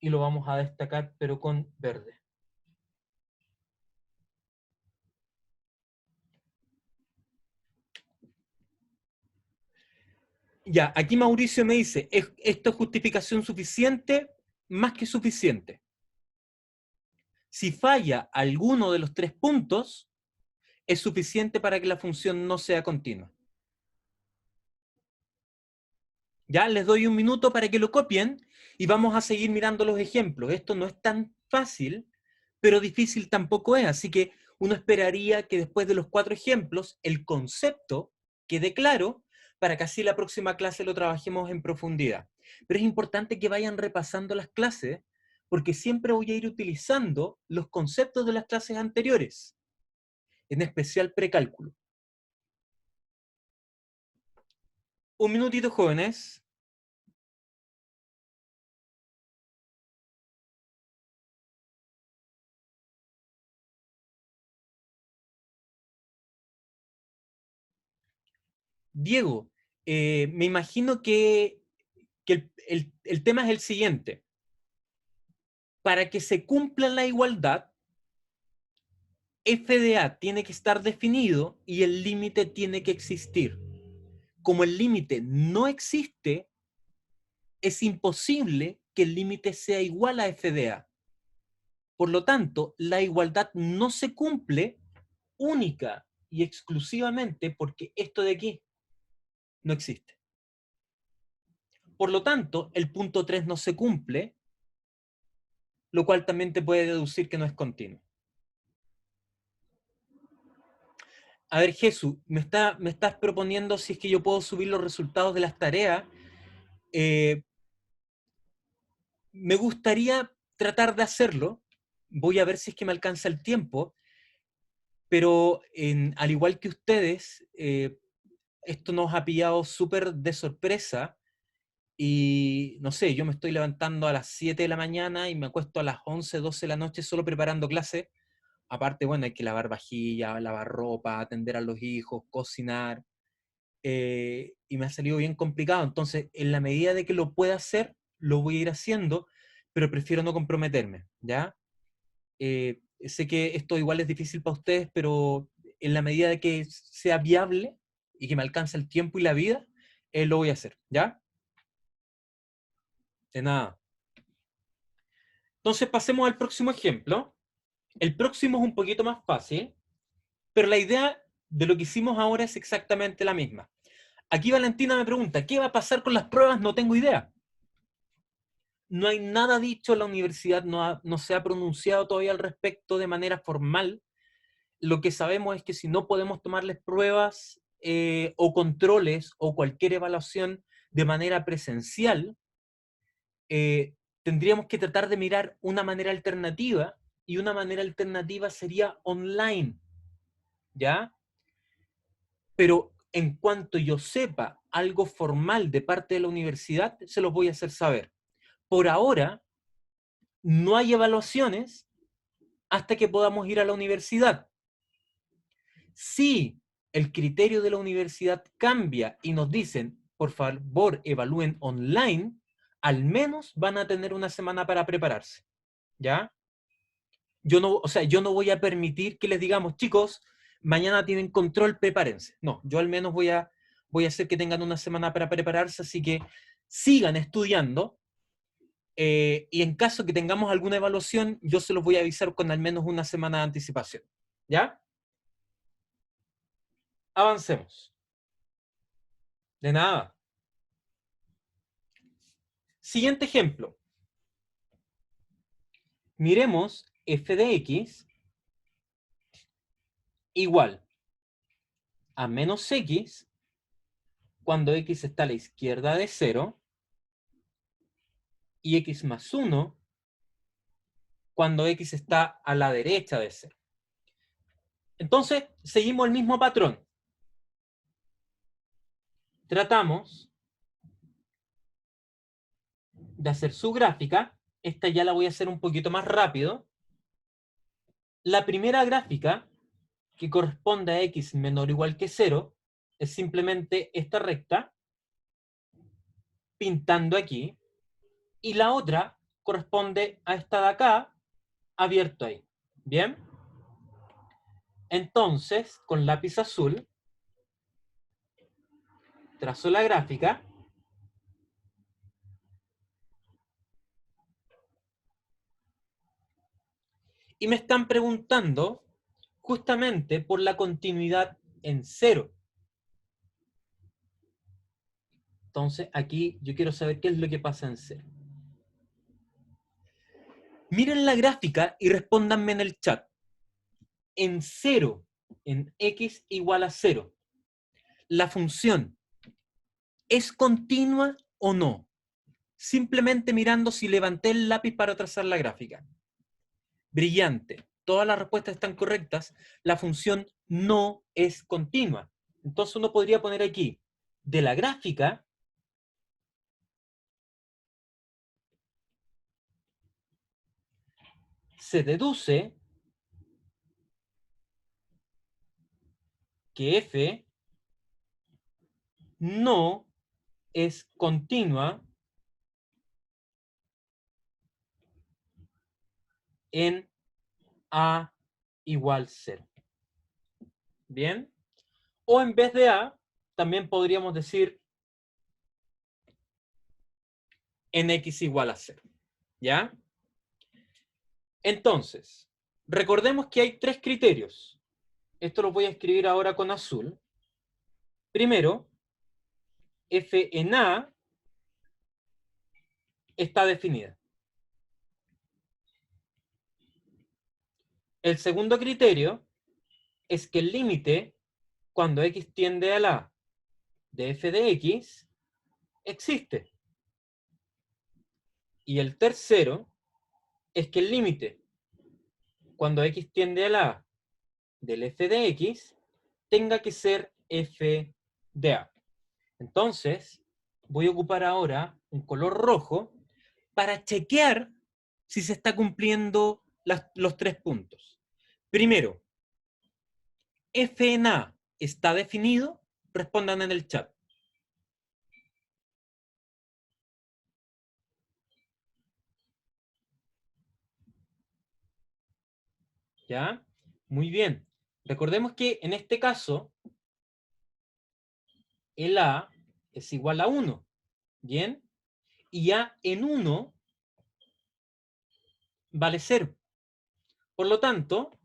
Y lo vamos a destacar, pero con verde. Ya, aquí Mauricio me dice, ¿esto es justificación suficiente? Más que suficiente. Si falla alguno de los tres puntos, es suficiente para que la función no sea continua. Ya, les doy un minuto para que lo copien y vamos a seguir mirando los ejemplos. Esto no es tan fácil, pero difícil tampoco es. Así que uno esperaría que después de los 4 ejemplos, el concepto quede claro para que así la próxima clase lo trabajemos en profundidad. Pero es importante que vayan repasando las clases, porque siempre voy a ir utilizando los conceptos de las clases anteriores, en especial precálculo. Un minutito, jóvenes. Diego, me imagino que el tema es el siguiente. Para que se cumpla la igualdad, f de a tiene que estar definido y el límite tiene que existir. Como el límite no existe, es imposible que el límite sea igual a f de a. Por lo tanto, la igualdad no se cumple única y exclusivamente porque esto de aquí no existe. Por lo tanto, el punto 3 no se cumple, lo cual también te puede deducir que no es continuo. A ver, Jesús, me estás proponiendo si es que yo puedo subir los resultados de las tareas. Me gustaría tratar de hacerlo. Voy a ver si es que me alcanza el tiempo. Pero al igual que ustedes, esto nos ha pillado súper de sorpresa. Y no sé, yo me estoy levantando a las 7 de la mañana y me acuesto a las 11, 12 de la noche solo preparando clases. Aparte, bueno, hay que lavar vajilla, lavar ropa, atender a los hijos, cocinar. Y me ha salido bien complicado. Entonces, en la medida de que lo pueda hacer, lo voy a ir haciendo, pero prefiero no comprometerme, ¿ya? Sé que esto igual es difícil para ustedes, pero en la medida de que sea viable y que me alcance el tiempo y la vida, lo voy a hacer, ¿ya? De nada. Entonces, pasemos al próximo ejemplo. El próximo es un poquito más fácil, pero la idea de lo que hicimos ahora es exactamente la misma. Aquí Valentina me pregunta, ¿qué va a pasar con las pruebas? No tengo idea. No hay nada dicho, la universidad no se ha pronunciado todavía al respecto de manera formal. Lo que sabemos es que si no podemos tomarles pruebas o controles o cualquier evaluación de manera presencial, tendríamos que tratar de mirar una manera alternativa, y una manera alternativa sería online, ¿ya? Pero en cuanto yo sepa algo formal de parte de la universidad, se los voy a hacer saber. Por ahora, no hay evaluaciones hasta que podamos ir a la universidad. Si el criterio de la universidad cambia y nos dicen, por favor, evalúen online, al menos van a tener una semana para prepararse, ¿ya? Yo no voy a permitir que les digamos, chicos, mañana tienen control, prepárense. No, yo al menos voy a hacer que tengan una semana para prepararse, así que sigan estudiando, y en caso que tengamos alguna evaluación, yo se los voy a avisar con al menos una semana de anticipación, ¿ya? Avancemos. De nada. Siguiente ejemplo. Miremos f de x igual a menos x cuando x está a la izquierda de 0 y x más 1 cuando x está a la derecha de 0. Entonces, seguimos el mismo patrón. Tratamos de hacer su gráfica. Esta ya la voy a hacer un poquito más rápido. La primera gráfica, que corresponde a x menor o igual que 0, es simplemente esta recta, pintando aquí. Y la otra corresponde a esta de acá, abierto ahí. ¿Bien? Entonces, con lápiz azul, trazo la gráfica. Y me están preguntando justamente por la continuidad en 0. Entonces, aquí yo quiero saber qué es lo que pasa en 0. Miren la gráfica y respóndanme en el chat. En 0, en x igual a 0, ¿la función es continua o no? Simplemente mirando si levanté el lápiz para trazar la gráfica. Brillante. Todas las respuestas están correctas. La función no es continua. Entonces uno podría poner aquí, de la gráfica, se deduce que f no es continua en a igual 0. ¿Bien? O en vez de a, también podríamos decir en x igual a 0. ¿Ya? Entonces, recordemos que hay 3 criterios. Esto lo voy a escribir ahora con azul. Primero, f en a está definida. El segundo criterio es que el límite, cuando x tiende a la de f de x, existe. Y el tercero es que el límite, cuando x tiende a la del f de x, tenga que ser f de a. Entonces, voy a ocupar ahora un color rojo para chequear si se está cumpliendo los 3 puntos. Primero, f en a está definido, respondan en el chat. ¿Ya? Muy bien. Recordemos que en este caso, el a es igual a 1. ¿Bien? Y a en 1 vale 0. Por lo tanto,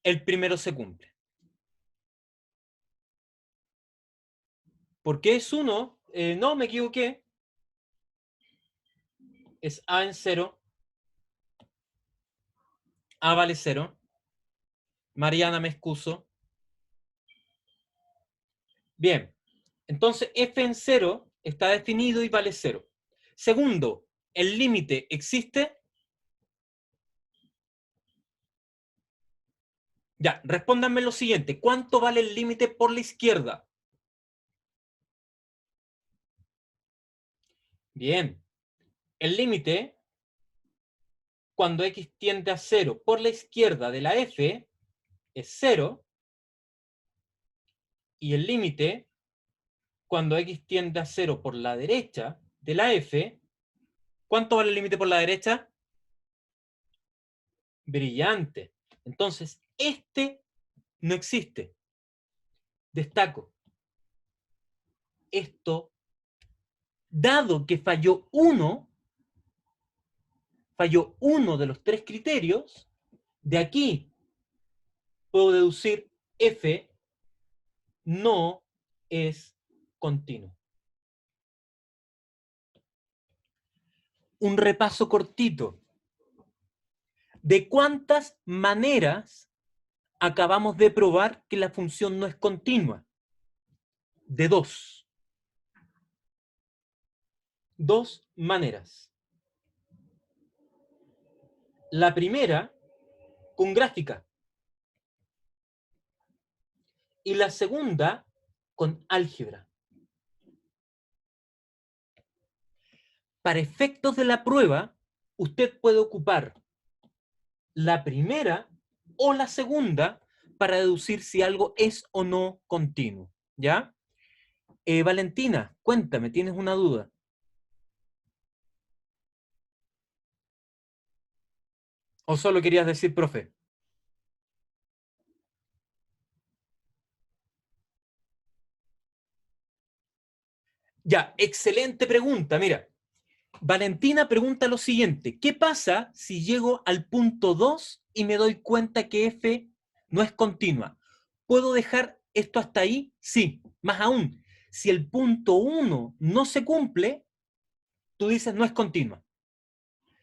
el primero se cumple. ¿Por qué es 1? No, me equivoqué. Es a en 0. A vale 0. Mariana, me excuso. Bien. Entonces, f en 0 está definido y vale 0. Segundo, ¿el límite existe? Ya, respóndanme lo siguiente. ¿Cuánto vale el límite por la izquierda? Bien. El límite, cuando x tiende a 0 por la izquierda de la f, es 0. Y el límite, cuando x tiende a 0 por la derecha de la f, ¿cuánto vale el límite por la derecha? Brillante. Entonces, este no existe. Destaco. Esto, dado que falló uno de los tres criterios, de aquí puedo deducir f no es continuo. Un repaso cortito. ¿De cuántas maneras acabamos de probar que la función no es continua? De dos. Dos maneras. La primera, con gráfica. Y la segunda, con álgebra. Para efectos de la prueba, usted puede ocupar la primera o la segunda para deducir si algo es o no continuo. ¿Ya? Valentina, cuéntame, ¿tienes una duda? ¿O solo querías decir, profe? Ya, excelente pregunta. Mira, Valentina pregunta lo siguiente. ¿Qué pasa si llego al punto 2 y me doy cuenta que f no es continua? ¿Puedo dejar esto hasta ahí? Sí. Más aún, si el punto 1 no se cumple, tú dices no es continua.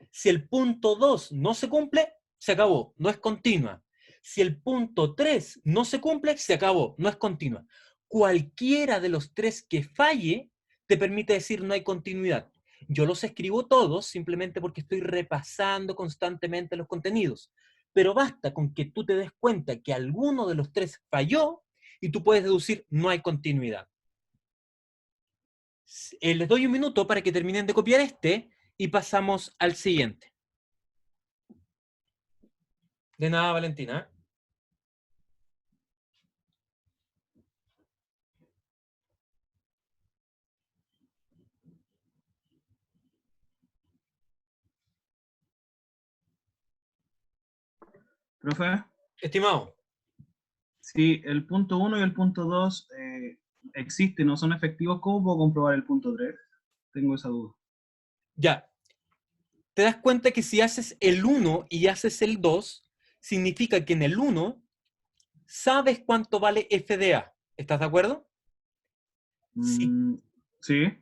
Si el punto 2 no se cumple, se acabó, no es continua. Si el punto 3 no se cumple, se acabó, no es continua. Cualquiera de los tres que falle te permite decir no hay continuidad. Yo los escribo todos simplemente porque estoy repasando constantemente los contenidos. Pero basta con que tú te des cuenta que alguno de los tres falló y tú puedes deducir no hay continuidad. Les doy un minuto para que terminen de copiar este y pasamos al siguiente. De nada, Valentina. Profe, Estimado, si el punto 1 y el punto 2 existen, no son efectivos, ¿cómo puedo comprobar el punto 3? Tengo esa duda. ya. Te das cuenta que si haces el 1 y haces el 2, significa que en el 1 sabes cuánto vale f de a. ¿Estás de acuerdo? Si, Sí,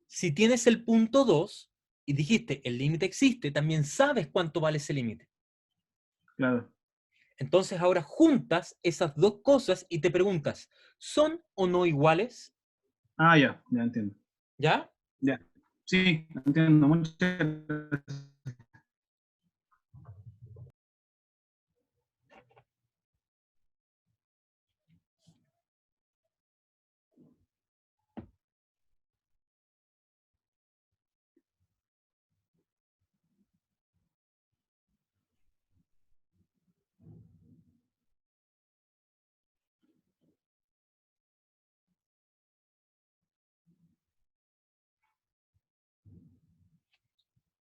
si tienes el punto 2 y dijiste el límite existe, también sabes cuánto vale ese límite. claro. Entonces ahora juntas esas dos cosas y te preguntas, ¿son o no iguales? Ah, ya entiendo. ¿Ya? Ya. Sí, entiendo. Muchas gracias.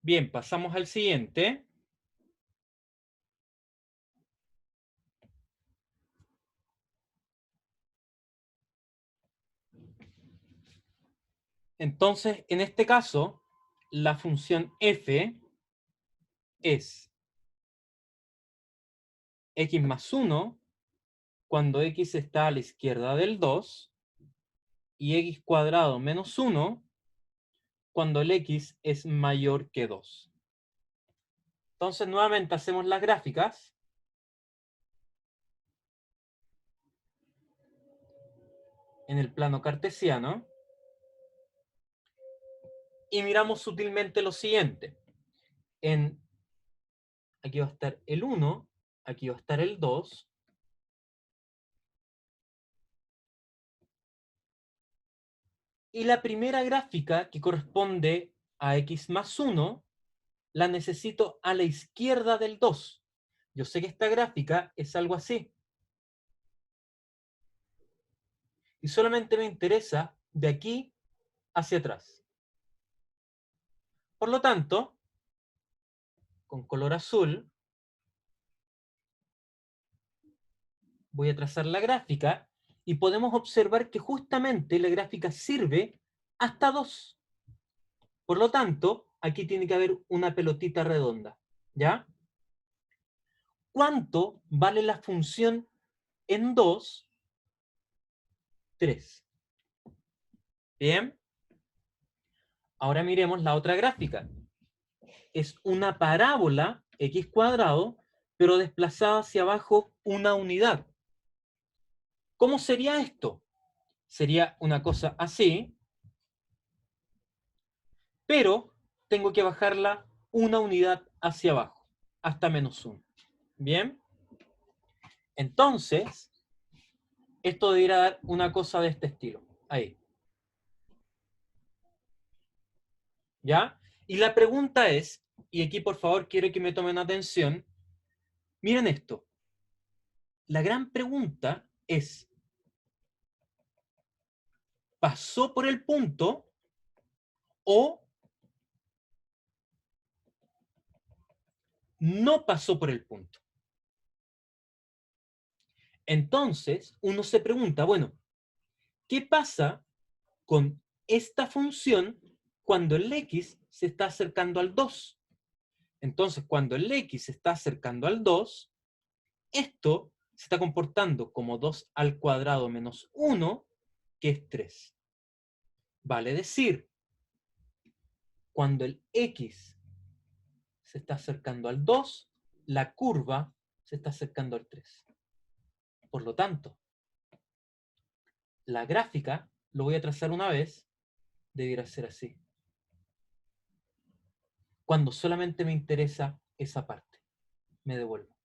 Bien, pasamos al siguiente. Entonces, en este caso, la función f es x más 1 cuando x está a la izquierda del 2 y x cuadrado menos 1 cuando el x es mayor que 2. Entonces, nuevamente hacemos las gráficas. En el plano cartesiano. Y miramos sutilmente lo siguiente. Aquí va a estar el 1, aquí va a estar el 2. Y la primera gráfica, que corresponde a x más 1, la necesito a la izquierda del 2. Yo sé que esta gráfica es algo así. Y solamente me interesa de aquí hacia atrás. Por lo tanto, con color azul, voy a trazar la gráfica y podemos observar que justamente la gráfica sirve hasta 2. Por lo tanto, aquí tiene que haber una pelotita redonda, ¿ya? ¿Cuánto vale la función en 2? 3. ¿Bien? Ahora miremos la otra gráfica. Es una parábola x cuadrado, pero desplazada hacia abajo una unidad. ¿Cómo sería esto? Sería una cosa así, pero tengo que bajarla una unidad hacia abajo, hasta -1. ¿Bien? Entonces, esto debería dar una cosa de este estilo. Ahí. ¿Ya? Y la pregunta es, y aquí por favor quiero que me tomen atención, miren esto. La gran pregunta es, ¿pasó por el punto o no pasó por el punto? Entonces, uno se pregunta, bueno, ¿qué pasa con esta función cuando el x se está acercando al 2? Entonces, cuando el x se está acercando al 2, esto se está comportando como 2 al cuadrado menos 1, que es 3. Vale decir, cuando el x se está acercando al 2, la curva se está acercando al 3. Por lo tanto, la gráfica, lo voy a trazar una vez, debiera ser así. Cuando solamente me interesa esa parte, me devuelvo.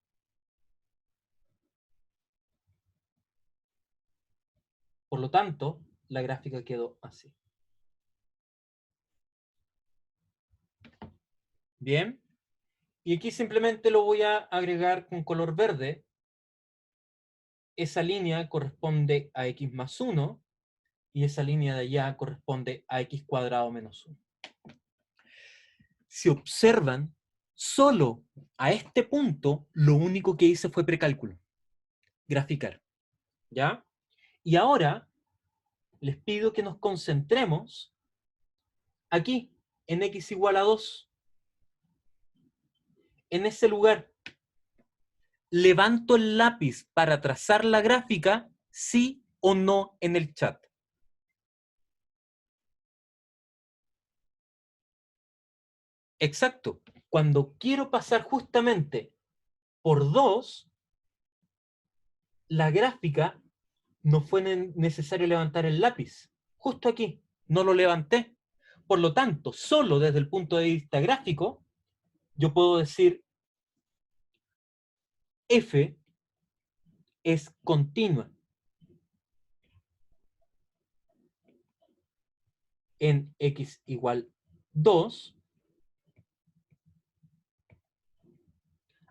Por lo tanto, la gráfica quedó así. Bien. Y aquí simplemente lo voy a agregar con color verde. Esa línea corresponde a x más 1 y esa línea de allá corresponde a x cuadrado menos 1. Si observan, solo a este punto lo único que hice fue precálculo. Graficar. ¿Ya? Y ahora les pido que nos concentremos aquí, en x igual a 2. En ese lugar, ¿levanto el lápiz para trazar la gráfica, sí o no en el chat? Exacto. Cuando quiero pasar justamente por 2, la gráfica no fue necesario levantar el lápiz. Justo aquí, no lo levanté. Por lo tanto, solo desde el punto de vista gráfico, yo puedo decir f es continua en x igual 2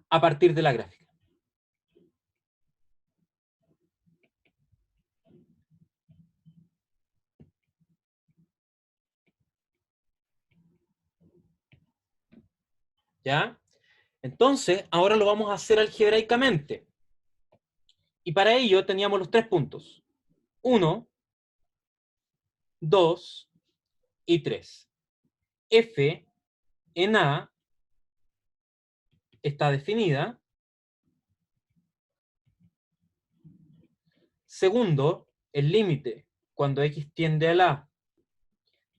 a partir de la gráfica. ¿Ya? Entonces, ahora lo vamos a hacer algebraicamente. Y para ello teníamos los 3 puntos. 1, 2 y 3. F en A está definida. Segundo, el límite cuando x tiende a la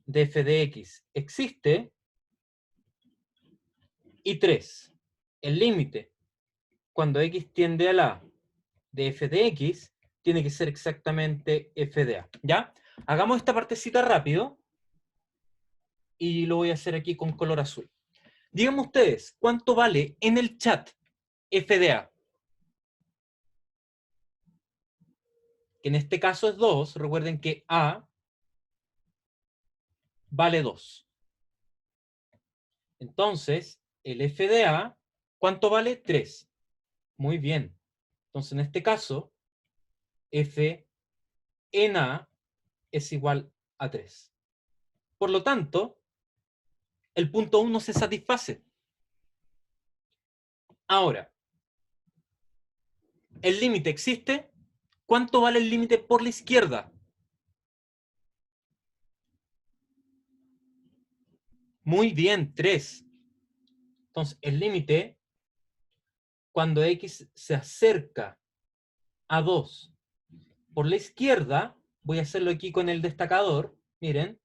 de f de x existe. Y 3, el límite cuando x tiende a la de f de x tiene que ser exactamente f de a. ¿Ya? Hagamos esta partecita rápido y lo voy a hacer aquí con color azul. Díganme ustedes, ¿cuánto vale en el chat f de a? Que en este caso es 2. Recuerden que a vale 2. Entonces, el f de a, ¿cuánto vale? 3. Muy bien. Entonces, en este caso, f en a es igual a 3. Por lo tanto, el punto 1 se satisface. Ahora, ¿el límite existe? ¿Cuánto vale el límite por la izquierda? Muy bien, 3. Entonces, el límite, cuando x se acerca a 2 por la izquierda, voy a hacerlo aquí con el destacador, miren.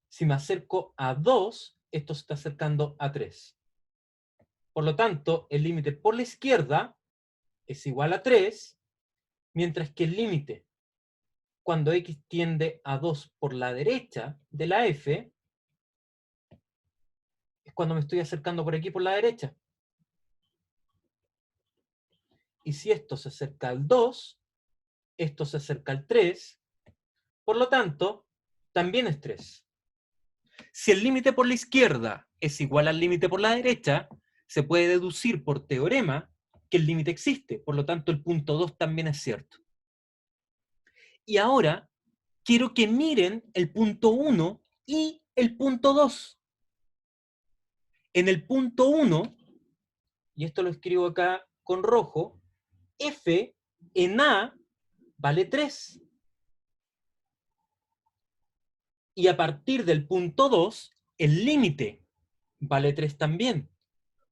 Si me acerco a 2, esto se está acercando a 3. Por lo tanto, el límite por la izquierda es igual a 3, mientras que el límite cuando x tiende a 2 por la derecha de la f es cuando me estoy acercando por aquí por la derecha. Y si esto se acerca al 2, esto se acerca al 3, por lo tanto, también es 3. Si el límite por la izquierda es igual al límite por la derecha, se puede deducir por teorema que el límite existe, por lo tanto el punto 2 también es cierto. Y ahora quiero que miren el punto 1 y el punto 2. En el punto 1, y esto lo escribo acá con rojo, f en a vale 3. Y a partir del punto 2, el límite vale 3 también.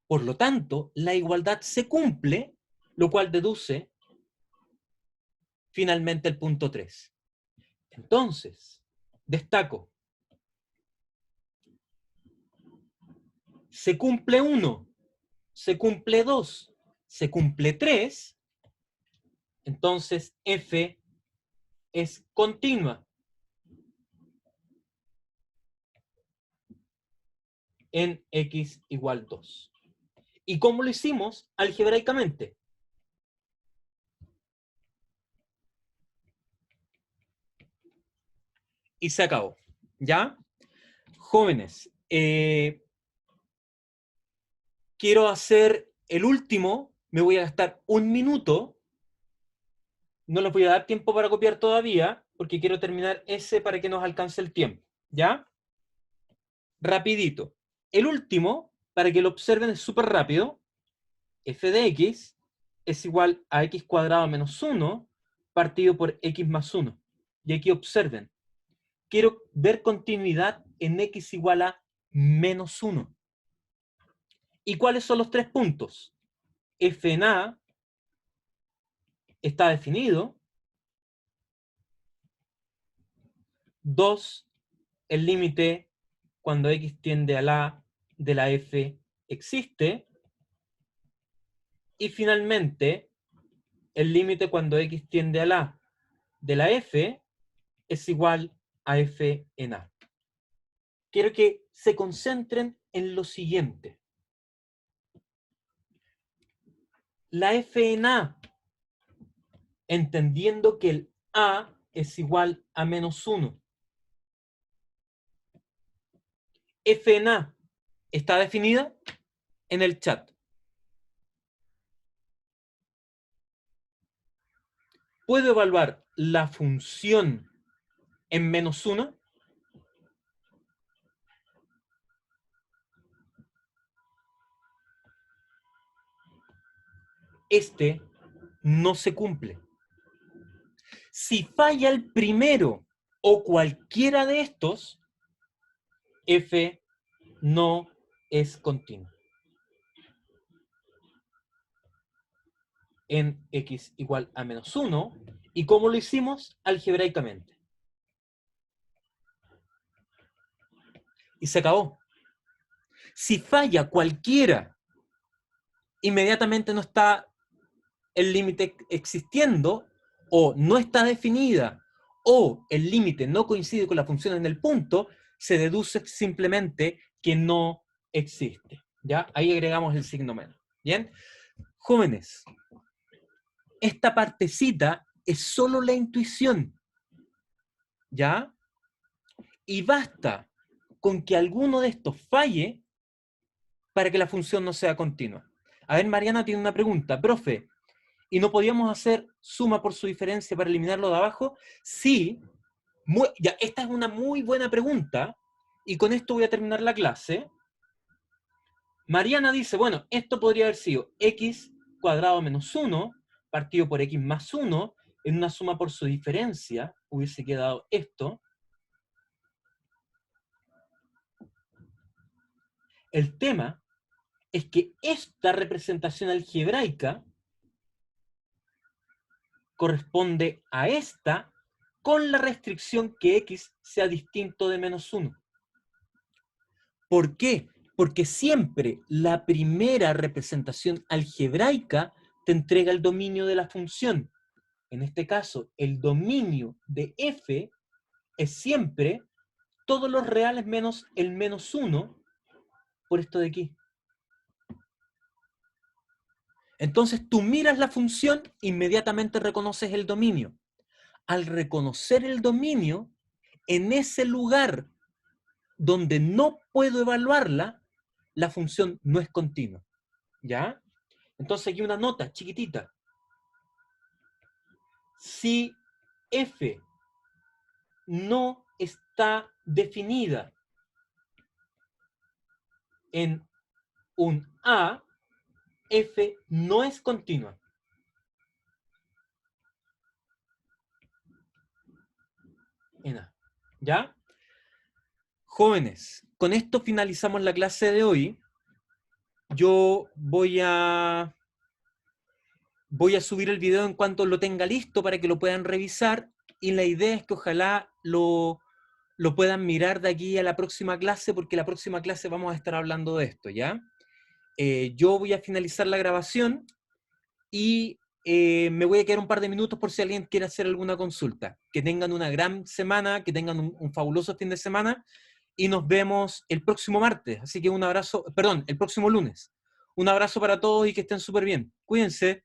Por lo tanto, la igualdad se cumple, lo cual deduce finalmente el punto 3. Entonces, destaco. Se cumple 1, se cumple 2, se cumple 3, entonces f es continua en x igual 2. ¿Y cómo lo hicimos algebraicamente? Y se acabó. ¿Ya? Jóvenes, quiero hacer el último, me voy a gastar 1 minuto, no les voy a dar tiempo para copiar todavía, porque quiero terminar ese para que nos alcance el tiempo. ¿Ya? Rapidito. El último, para que lo observen, es súper rápido. F de x es igual a x cuadrado menos 1 partido por x más 1. Y aquí observen, quiero ver continuidad en x igual a menos 1. ¿Y cuáles son los 3 puntos? F en a está definido. 2, el límite cuando x tiende a la de la f existe. Y finalmente, el límite cuando x tiende a la de la f es igual a f en a. Quiero que se concentren en lo siguiente. La f en a, entendiendo que el a es igual a menos 1. F en a está definida en el chat. ¿Puedo evaluar la función en menos 1? Este no se cumple. Si falla el primero o cualquiera de estos, f no es continuo en x igual a menos 1. ¿Y cómo lo hicimos? Algebraicamente. Y se acabó. Si falla cualquiera, inmediatamente no está el límite existiendo, o no está definida, o el límite no coincide con la función en el punto, se deduce simplemente que no existe. ¿Ya? Ahí agregamos el signo menos. ¿Bien? Jóvenes, esta partecita es solo la intuición. ¿Ya? Y basta con que alguno de estos falle para que la función no sea continua. A ver, Mariana tiene una pregunta. Profe, y no podíamos hacer suma por su diferencia para eliminarlo de abajo. Sí, ya, esta es una muy buena pregunta, y con esto voy a terminar la clase. Mariana dice, bueno, esto podría haber sido x cuadrado menos 1 partido por x más 1, en una suma por su diferencia, hubiese quedado esto. El tema es que esta representación algebraica corresponde a esta con la restricción que x sea distinto de menos 1. ¿Por qué? Porque siempre la primera representación algebraica te entrega el dominio de la función. En este caso, el dominio de f es siempre todos los reales menos el menos 1 por esto de aquí. Entonces tú miras la función, inmediatamente reconoces el dominio. Al reconocer el dominio, en ese lugar donde no puedo evaluarla, la función no es continua. ¿Ya? Entonces aquí una nota chiquitita. Si f no está definida en un A, f no es continua. En A. ¿Ya? Jóvenes, con esto finalizamos la clase de hoy. Yo voy a subir el video en cuanto lo tenga listo para que lo puedan revisar, y la idea es que ojalá lo puedan mirar de aquí a la próxima clase, porque la próxima clase vamos a estar hablando de esto, ¿ya? Yo voy a finalizar la grabación y me voy a quedar un par de minutos por si alguien quiere hacer alguna consulta. Que tengan una gran semana, que tengan un fabuloso fin de semana, y nos vemos el próximo martes. Así que un abrazo, perdón, el próximo lunes. Un abrazo para todos y que estén súper bien. Cuídense.